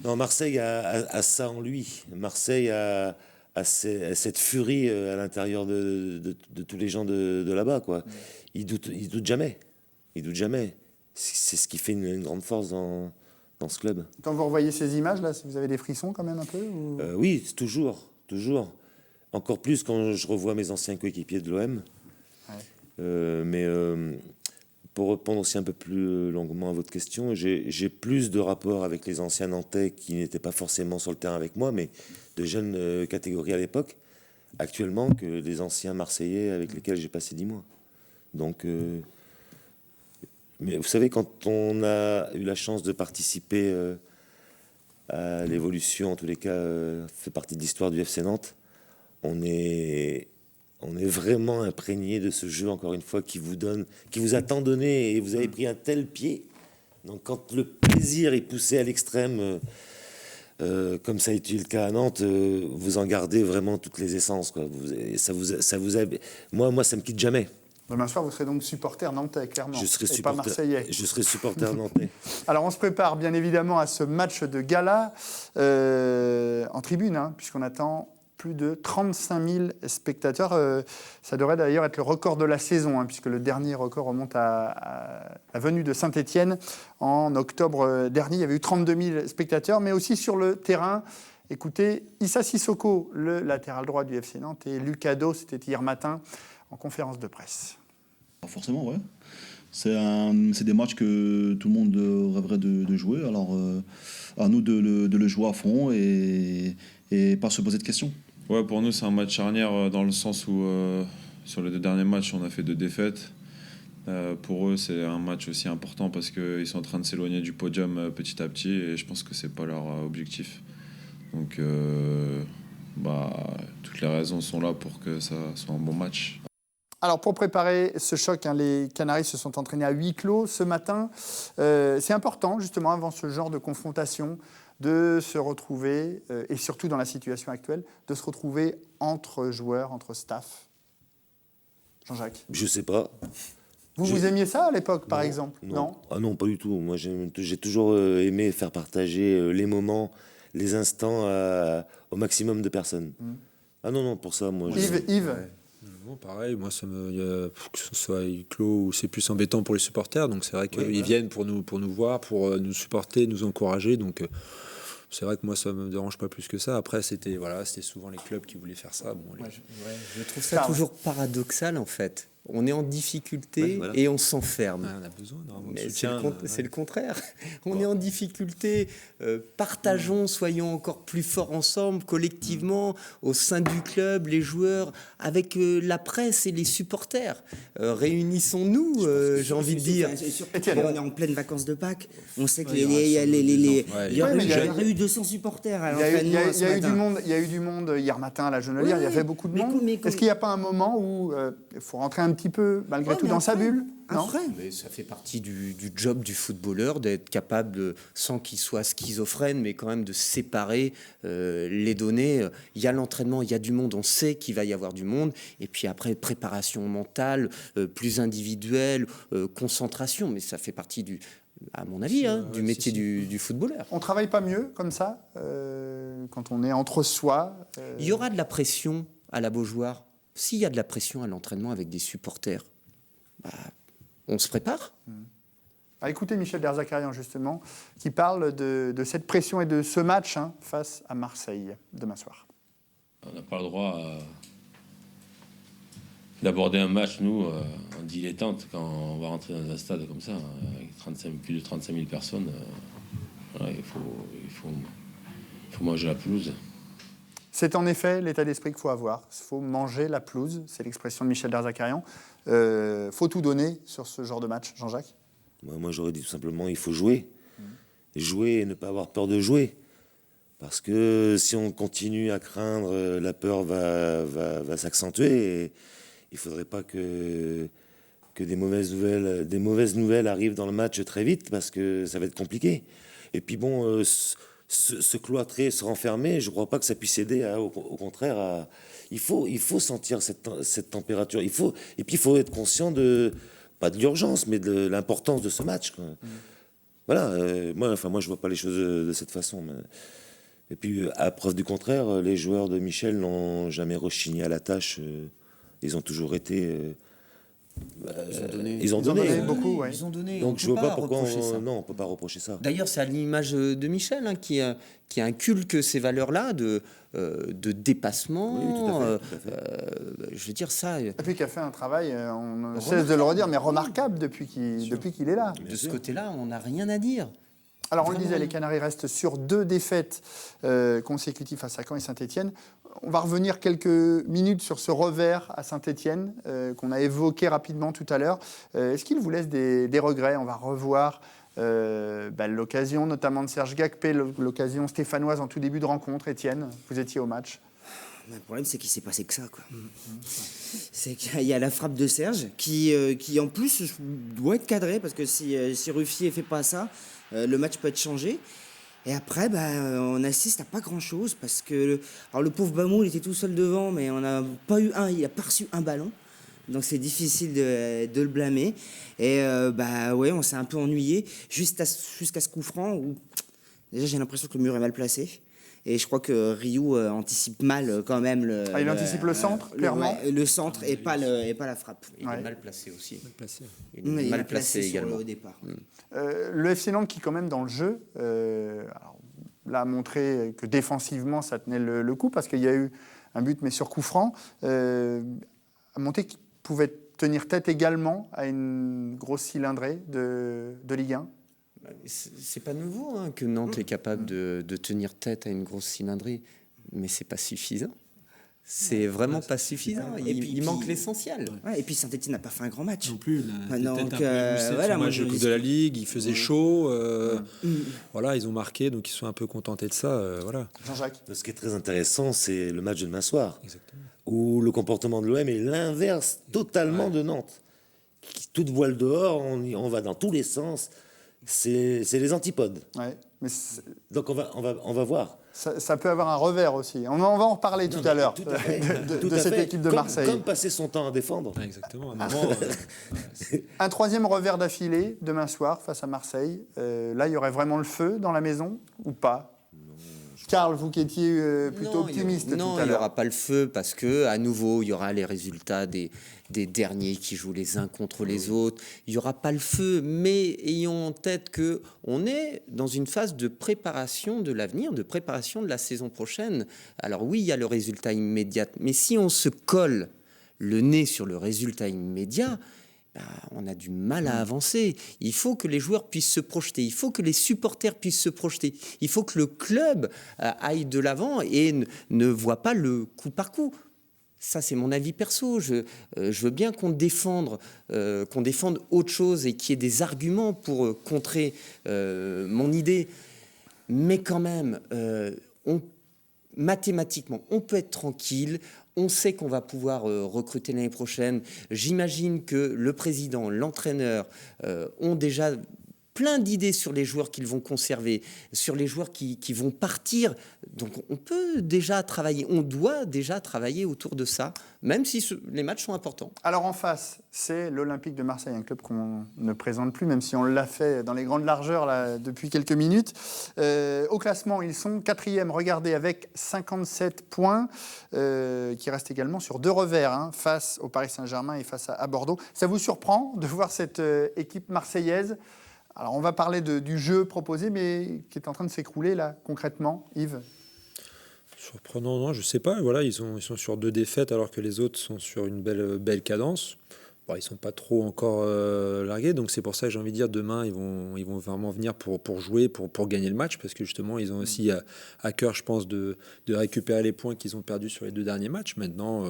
Non, Marseille a ça en lui. Marseille a cette furie à l'intérieur de tous les gens de là-bas, quoi. Il doute jamais. Il doute jamais. C'est ce qui fait une grande force dans ce club. Quand vous revoyez ces images-là, vous avez des frissons quand même un peu ou... Oui, toujours. Encore plus quand je revois mes anciens coéquipiers de l'OM. Mais pour répondre aussi un peu plus longuement à votre question, j'ai plus de rapports avec les anciens Nantais qui n'étaient pas forcément sur le terrain avec moi, mais de jeunes catégories à l'époque, actuellement, que des anciens Marseillais avec lesquels j'ai passé 10 mois. Donc, mais vous savez, quand on a eu la chance de participer à l'évolution, en tous les cas, fait partie de l'histoire du FC Nantes, on est vraiment imprégné de ce jeu, encore une fois, qui vous a tant donné et vous avez pris un tel pied. Donc quand le plaisir est poussé à l'extrême, comme ça a été le cas à Nantes, vous en gardez vraiment toutes les essences, quoi. Moi, ça me quitte jamais. Demain soir, vous serez donc supporter nantais, clairement, et pas marseillais. Je serai supporter nantais. Alors, on se prépare bien évidemment à ce match de gala en tribune, hein, puisqu'on attend plus de 35 000 spectateurs. Ça devrait d'ailleurs être le record de la saison, hein, puisque le dernier record remonte à la venue de Saint-Étienne en octobre dernier. Il y avait eu 32 000 spectateurs, mais aussi sur le terrain. Écoutez, Issa Sissoko, le latéral droit du FC Nantes, et Lucado, c'était hier matin, en conférence de presse. Forcément, ouais. C'est des matchs que tout le monde rêverait de jouer. Alors, à nous de le jouer à fond et pas se poser de questions. Ouais, pour nous, c'est un match charnière dans le sens où, sur les 2 derniers matchs, on a fait 2 défaites. Pour eux, c'est un match aussi important parce qu'ils sont en train de s'éloigner du podium petit à petit et je pense que c'est pas leur objectif. Donc, toutes les raisons sont là pour que ça soit un bon match. Alors, pour préparer ce choc, hein, les Canaris se sont entraînés à huis clos ce matin. C'est important, justement, avant ce genre de confrontation, de se retrouver, et surtout dans la situation actuelle, de se retrouver entre joueurs, entre staff. Jean-Jacques? Je sais pas. Vous aimiez ça à l'époque, par exemple? Non. Ah non, pas du tout. Moi, j'ai toujours aimé faire partager les moments, les instants au maximum de personnes. Ah non, pour ça, moi... Yves Bon, pareil, moi, que ce soit huis clos ou c'est plus embêtant pour les supporters. Donc, c'est vrai qu'ils viennent pour nous voir, pour nous supporter, nous encourager. Donc, c'est vrai que moi, ça ne me dérange pas plus que ça. Après, c'était souvent les clubs qui voulaient faire ça. Bon, je trouve ça toujours paradoxal, en fait. On est en difficulté et on s'enferme. On a besoin d'un soutien. C'est le contraire. On est en difficulté. Partageons, soyons encore plus forts ensemble, collectivement, au sein du club, les joueurs, avec la presse et les supporters. Réunissons-nous, j'ai envie de dire. On est en pleine vacances de Pâques. On sait qu'il y aurait eu 200 supporters à l'entraînement ce matin. Il y a eu du monde hier matin à la Genelière. Il y avait beaucoup de monde. Est-ce qu'il n'y a pas un moment où il faut rentrer un un petit peu, malgré tout, dans sa bulle, non ? Mais ça fait partie du job du footballeur, d'être capable, sans qu'il soit schizophrène, mais quand même de séparer les données. Il y a l'entraînement, il y a du monde, on sait qu'il va y avoir du monde. Et puis après, préparation mentale, plus individuelle, concentration. Mais ça fait partie à mon avis, du métier du footballeur. On travaille pas mieux comme ça, quand on est entre soi Il y aura de la pression à la Beaujoire. S'il y a de la pression à l'entraînement avec des supporters, on se prépare. Écoutez Michel Derzakarian, justement, qui parle de cette pression et de ce match face à Marseille, demain soir. On n'a pas le droit d'aborder un match, nous, en dilettante, quand on va rentrer dans un stade comme ça, avec plus de 35 000 personnes. Voilà, il faut manger la pelouse. C'est en effet l'état d'esprit qu'il faut avoir. Il faut manger la pelouse, c'est l'expression de Michel Derzakarian. Faut tout donner sur ce genre de match, Jean-Jacques ? Moi, j'aurais dit tout simplement, il faut jouer. Jouer et ne pas avoir peur de jouer. Parce que si on continue à craindre, la peur va s'accentuer. Et il ne faudrait pas que des mauvaises nouvelles arrivent dans le match très vite, parce que ça va être compliqué. Et puis bon, se cloîtrer, se renfermer, je ne crois pas que ça puisse aider. Au contraire, il faut sentir cette température. Et puis il faut être conscient pas de l'urgence, mais de l'importance de ce match, quoi. Voilà, moi je ne vois pas les choses de cette façon. Et puis, à preuve du contraire, les joueurs de Michel n'ont jamais rechigné à la tâche. Ils ont toujours été... Ils ont donné beaucoup, ouais. Ils ont donné. Donc je ne vois pas pourquoi on ne peut pas reprocher ça. D'ailleurs, c'est à l'image de Michel qui inculque ces valeurs-là de dépassement. Oui, tout à fait. Je veux dire ça. Et puis qui a fait un travail, on cesse de le redire, mais remarquable depuis qu'il est là. De ce côté-là, on n'a rien à dire. Alors on le disait, les Canaries restent sur 2 défaites consécutives face à Caen et Saint-Etienne. On va revenir quelques minutes sur ce revers à Saint-Etienne qu'on a évoqué rapidement tout à l'heure. Est-ce qu'il vous laisse des regrets ? On va revoir l'occasion notamment de Serge Gakpé, l'occasion stéphanoise en tout début de rencontre. Étienne, vous étiez au match. Le problème, c'est qu'il s'est passé que ça, quoi. C'est qu'il y a la frappe de Serge qui en plus doit être cadrée, parce que si Ruffier ne fait pas ça, le match peut être changé. Et après, on assiste à pas grand-chose, parce que le pauvre Bamou, il était tout seul devant, mais il n'a pas reçu un ballon. Donc c'est difficile de le blâmer. Et on s'est un peu ennuyé jusqu'à ce coup franc où déjà j'ai l'impression que le mur est mal placé. Et je crois que Rioux anticipe mal quand même il anticipe le centre, clairement. Le centre et pas la frappe. Il est mal placé aussi. Il est mal placé également. au départ. Le FC Nantes qui quand même dans le jeu a montré que défensivement ça tenait le coup, parce qu'il y a eu un but mais sur coup franc, a montré qu'il pouvait tenir tête également à une grosse cylindrée de Ligue 1. C'est pas nouveau que Nantes est capable de tenir tête à une grosse cylindrée, mais c'est pas suffisant. C'est vraiment pas suffisant. Il manque l'essentiel. Ouais, et puis Saint-Etienne n'a pas fait un grand match non plus. Donc, match de Coupe de la Ligue, il faisait chaud. Voilà, ils ont marqué, donc ils sont un peu contentés de ça. Voilà. Jean-Jacques. Ce qui est très intéressant, c'est le match de demain soir, Exactement. où le comportement de l'OM est l'inverse totalement de Nantes. Toute voile dehors, on va dans tous les sens. C'est les antipodes. Ouais, mais donc on va voir. Ça peut avoir un revers aussi. On va en reparler tout à l'heure de cette équipe de Marseille. Comme passer son temps à défendre. Exactement. À un moment, un troisième revers d'affilée demain soir face à Marseille. Là, il y aurait vraiment le feu dans la maison ou pas ? Karl, vous qui étiez plutôt optimiste tout à l'heure. Non, il n'y aura pas le feu, parce que à nouveau, il y aura les résultats des derniers qui jouent les uns contre les autres. Il n'y aura pas le feu, mais ayons en tête qu'on est dans une phase de préparation de l'avenir, de préparation de la saison prochaine. Alors oui, il y a le résultat immédiat, mais si on se colle le nez sur le résultat immédiat, on a du mal à avancer. Il faut que les joueurs puissent se projeter. Il faut que les supporters puissent se projeter. Il faut que le club aille de l'avant et ne voit pas le coup par coup. Ça, c'est mon avis perso. Je veux bien qu'on défende autre chose et qu'il y ait des arguments pour contrer mon idée. Mais quand même, mathématiquement, on peut être tranquille. On sait qu'on va pouvoir recruter l'année prochaine. J'imagine que le président, l'entraîneur ont déjà plein d'idées sur les joueurs qu'ils vont conserver, sur les joueurs qui vont partir. Donc on peut déjà travailler, on doit déjà travailler autour de ça, même si les matchs sont importants. Alors en face, c'est l'Olympique de Marseille, un club qu'on ne présente plus, même si on l'a fait dans les grandes largeurs là, depuis quelques minutes. Au classement, ils sont 4e, regardez, avec 57 points, qui restent également sur 2 revers, face au Paris Saint-Germain et face à Bordeaux. Ça vous surprend de voir cette équipe marseillaise ? Alors, on va parler du jeu proposé, mais qui est en train de s'écrouler, là, concrètement, Yves. Surprenant, non, je ne sais pas. Voilà, ils sont sur 2 défaites, alors que les autres sont sur une belle cadence. Bon, ils ne sont pas trop encore largués, donc c'est pour ça que j'ai envie de dire, demain, ils vont vraiment venir pour jouer, pour gagner le match, parce que justement, ils ont aussi à cœur, je pense, de récupérer les points qu'ils ont perdus sur les 2 derniers matchs. Maintenant,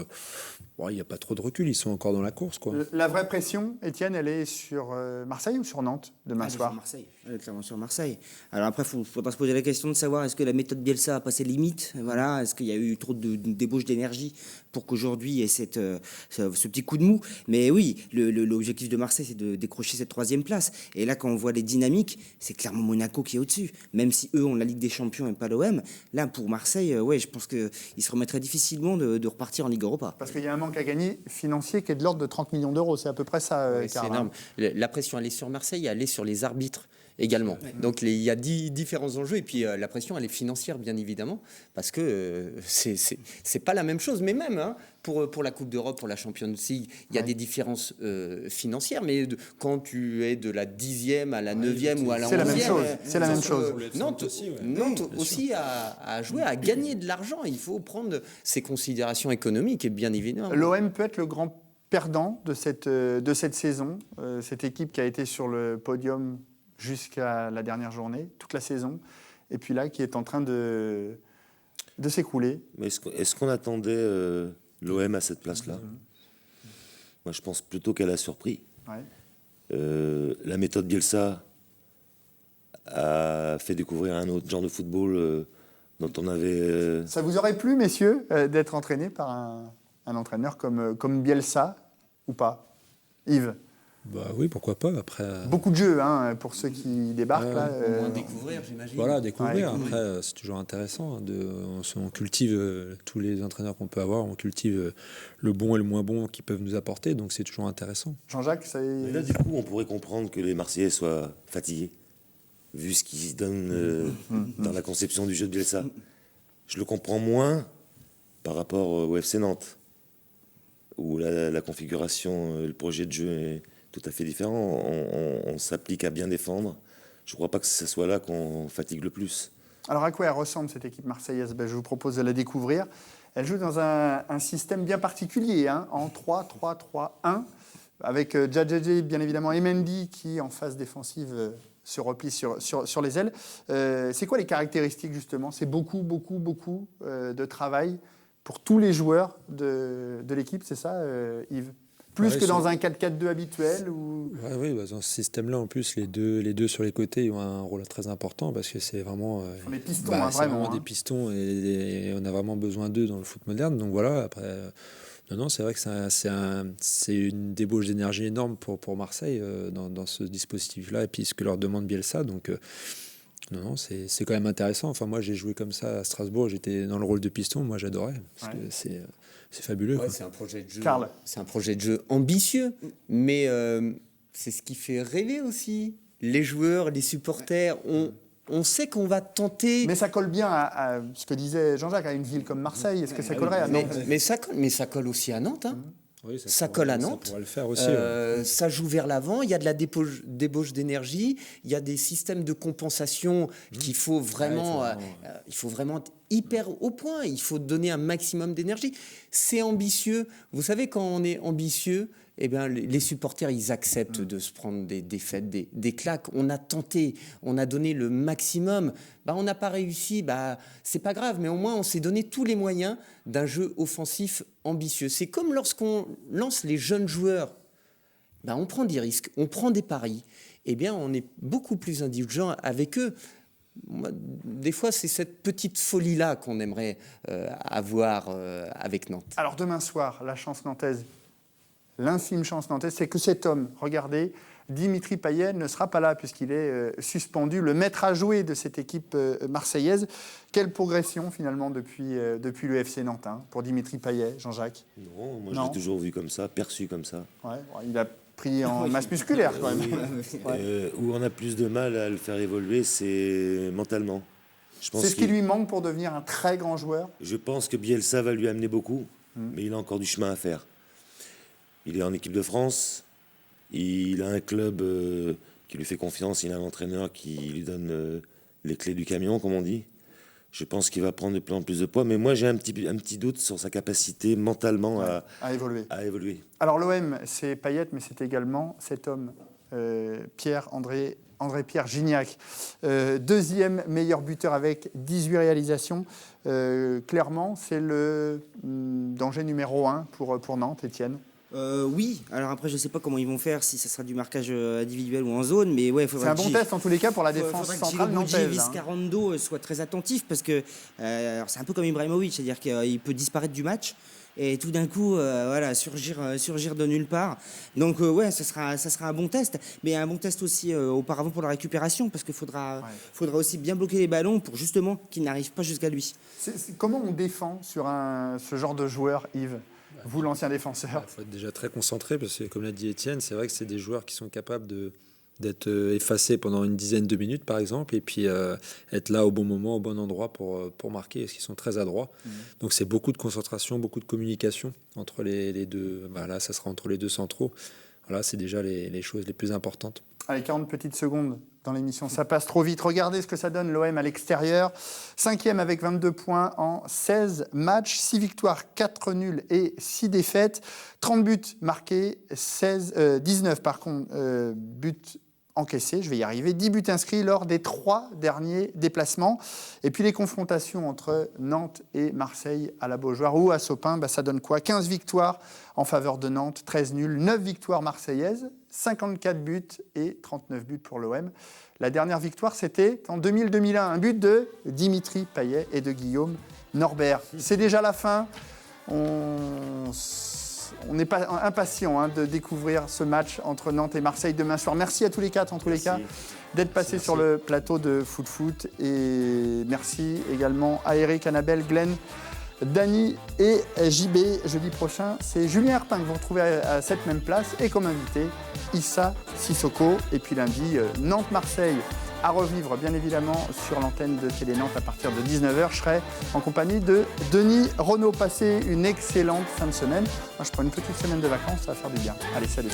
il n'y a pas trop de recul, ils sont encore dans la course, quoi. La vraie pression, Étienne, elle est sur Marseille ou sur Nantes demain soir ? Sur Marseille, clairement sur Marseille. Alors après, il faudra se poser la question de savoir est-ce que la méthode Bielsa a passé limite, voilà, est-ce qu'il y a eu trop de débauche d'énergie pour qu'aujourd'hui il y ait ce petit coup de mou. Mais oui, l'objectif de Marseille, c'est de décrocher cette 3e place. Et là, quand on voit les dynamiques, c'est clairement Monaco qui est au-dessus. Même si eux ont la Ligue des Champions et pas l'OM, là, pour Marseille, je pense qu'ils se remettraient difficilement de repartir en Ligue Europa. Parce qu'il y a un manque à gagner financier qui est de l'ordre de 30 millions d'euros. C'est à peu près ça, c'est énorme. La pression, elle est sur Marseille, elle est sur les arbitres également. Ouais. Donc il y a différents enjeux, et puis la pression, elle est financière, bien évidemment, parce que c'est pas la même chose. Mais même pour la Coupe d'Europe, pour la Champions League, il y a des différences financières, mais quand tu es de la 10e à la 9e ou à la 11e... C'est la même chose. Nantes aussi a joué, à gagner de l'argent. Il faut prendre ces considérations économiques, et bien évidemment. L'OM peut être le grand perdant de cette saison, cette équipe qui a été sur le podium jusqu'à la dernière journée, toute la saison, et puis là, qui est en train de s'écrouler. Mais est-ce qu'on attendait l'OM à cette place-là ? Moi, je pense plutôt qu'elle a surpris. Ouais. La méthode Bielsa a fait découvrir un autre genre de football dont on avait... Ça vous aurait plu, messieurs, d'être entraîné par un entraîneur comme Bielsa, ou pas ? Yves ? Bah oui, pourquoi pas. Après, beaucoup de jeux pour ceux qui débarquent. Au moins découvrir, j'imagine. Voilà, découvrir. Après, c'est toujours intéressant. On cultive tous les entraîneurs qu'on peut avoir, on cultive le bon et le moins bon qu'ils peuvent nous apporter, donc c'est toujours intéressant. Jean-Jacques, ça y est... Là, du coup, on pourrait comprendre que les Marseillais soient fatigués, vu ce qu'ils donnent dans la conception du jeu de Bielsa. Je le comprends moins par rapport au FC Nantes, où la configuration, le projet de jeu est tout à fait différent. On s'applique à bien défendre. Je ne crois pas que ce soit là qu'on fatigue le plus. Alors à quoi elle ressemble cette équipe marseillaise ? Je vous propose de la découvrir. Elle joue dans un système bien particulier, en 3-3-3-1, avec Djadjedje, bien évidemment, et Mendy qui, en phase défensive, se replie sur les ailes. C'est quoi les caractéristiques, justement ? C'est beaucoup de travail pour tous les joueurs de l'équipe, c'est ça, Yves ? Plus que dans un 4-4-2 habituel ou... Oui, dans ce système-là, en plus, les deux sur les côtés ont un rôle très important parce que c'est vraiment... les pistons, vraiment des pistons et on a vraiment besoin d'eux dans le foot moderne. Donc voilà, après... Non, c'est vrai que c'est une débauche d'énergie énorme pour Marseille dans ce dispositif-là et puis ce que leur demande Bielsa. Donc... Non, c'est quand même intéressant. Enfin, moi, j'ai joué comme ça à Strasbourg. J'étais dans le rôle de piston. Moi, j'adorais. Parce que c'est fabuleux. Ouais, c'est un projet de jeu. Karl. C'est un projet de jeu ambitieux, mais c'est ce qui fait rêver aussi. Les joueurs, les supporters, on sait qu'on va tenter. Mais ça colle bien à ce que disait Jean-Jacques, à une ville comme Marseille. Est-ce que ça collerait à Nantes ? Mais ça colle aussi à Nantes. Oui, ça colle à Nantes. Ça pourrait le faire aussi. Ça joue vers l'avant. Il y a de la débauche d'énergie. Il y a des systèmes de compensation qu'il faut vraiment. Il faut vraiment être hyper au point. Il faut donner un maximum d'énergie. C'est ambitieux. Vous savez, quand on est ambitieux, eh bien, les supporters, ils acceptent de se prendre des défaites, des claques. On a tenté, on a donné le maximum. On n'a pas réussi, c'est pas grave, mais au moins on s'est donné tous les moyens d'un jeu offensif ambitieux. C'est comme lorsqu'on lance les jeunes joueurs, on prend des risques, on prend des paris. Eh bien, on est beaucoup plus indulgent avec eux. Des fois, c'est cette petite folie-là qu'on aimerait avoir avec Nantes. Alors demain soir, la chance nantaise, l'infime chance nantaise, c'est que cet homme, regardez, Dimitri Payet ne sera pas là puisqu'il est suspendu, le maître à jouer de cette équipe marseillaise. Quelle progression finalement depuis le FC Nantes pour Dimitri Payet, Jean-Jacques? Non, moi je l'ai toujours vu comme ça, perçu comme ça. Ouais, il a pris en masse musculaire quand même. Où on a plus de mal à le faire évoluer, c'est mentalement. C'est ce qui lui manque pour devenir un très grand joueur? Je pense que Bielsa va lui amener beaucoup, mais il a encore du chemin à faire. Il est en équipe de France, il a un club qui lui fait confiance, il a un entraîneur qui lui donne les clés du camion, comme on dit. Je pense qu'il va prendre de plus en plus de poids, mais moi j'ai un petit doute sur sa capacité mentalement à évoluer. Alors l'OM, c'est Payet, mais c'est également cet homme, André-Pierre Gignac, deuxième meilleur buteur avec 18 réalisations. Clairement, c'est le danger numéro 1 pour Nantes, Étienne. Oui, alors après je ne sais pas comment ils vont faire, si ça sera du marquage individuel ou en zone, mais ouais, c'est un bon test en tous les cas pour la défense centrale nantaise. Viscarando soit très attentif parce que c'est un peu comme Ibrahimovic, c'est-à-dire qu'il peut disparaître du match et tout d'un coup surgir de nulle part. Donc ouais, ça sera un bon test, mais un bon test aussi auparavant pour la récupération parce qu'il faudra aussi bien bloquer les ballons pour justement qu'ils n'arrivent pas jusqu'à lui. Comment on défend sur ce genre de joueur, Yves? Vous, l'ancien défenseur. Il faut être déjà très concentré parce que, comme l'a dit Étienne, c'est vrai que c'est des joueurs qui sont capables d'être effacés pendant une dizaine de minutes, par exemple, et puis être là au bon moment, au bon endroit pour marquer, parce qu'ils sont très adroits. Donc c'est beaucoup de concentration, beaucoup de communication entre les deux. Là, ça sera entre les deux centraux. Voilà, c'est déjà les choses les plus importantes. Allez, 40 petites secondes dans l'émission, ça passe trop vite. Regardez ce que ça donne l'OM à l'extérieur. 5e avec 22 points en 16 matchs, 6 victoires, 4 nuls et 6 défaites. 30 buts marqués, 19 par contre buts encaissés, je vais y arriver. 10 buts inscrits lors des 3 derniers déplacements. Et puis les confrontations entre Nantes et Marseille à la Beaujoire ou à Sopin, ça donne quoi? 15 victoires en faveur de Nantes, 13 nuls, 9 victoires marseillaises, 54 buts et 39 buts pour l'OM. La dernière victoire, c'était en 2000-2001, un but de Dimitri Payet et de Guillaume Norbert. C'est déjà la fin. On n'est pas impatient de découvrir ce match entre Nantes et Marseille demain soir. Merci à tous les quatre, en tous les cas, d'être passés sur le plateau de Foot. Et merci également à Eric, Annabelle, Glenn, Dany et JB. Jeudi prochain, c'est Julien Herpin que vous retrouvez à cette même place. Et comme invité, Issa Sissoko. Et puis lundi, Nantes-Marseille à revivre, bien évidemment, sur l'antenne de Télé Nantes à partir de 19h. Je serai en compagnie de Denis Renaud. Passez une excellente fin de semaine. Moi, je prends une petite semaine de vacances, ça va faire du bien. Allez, salut.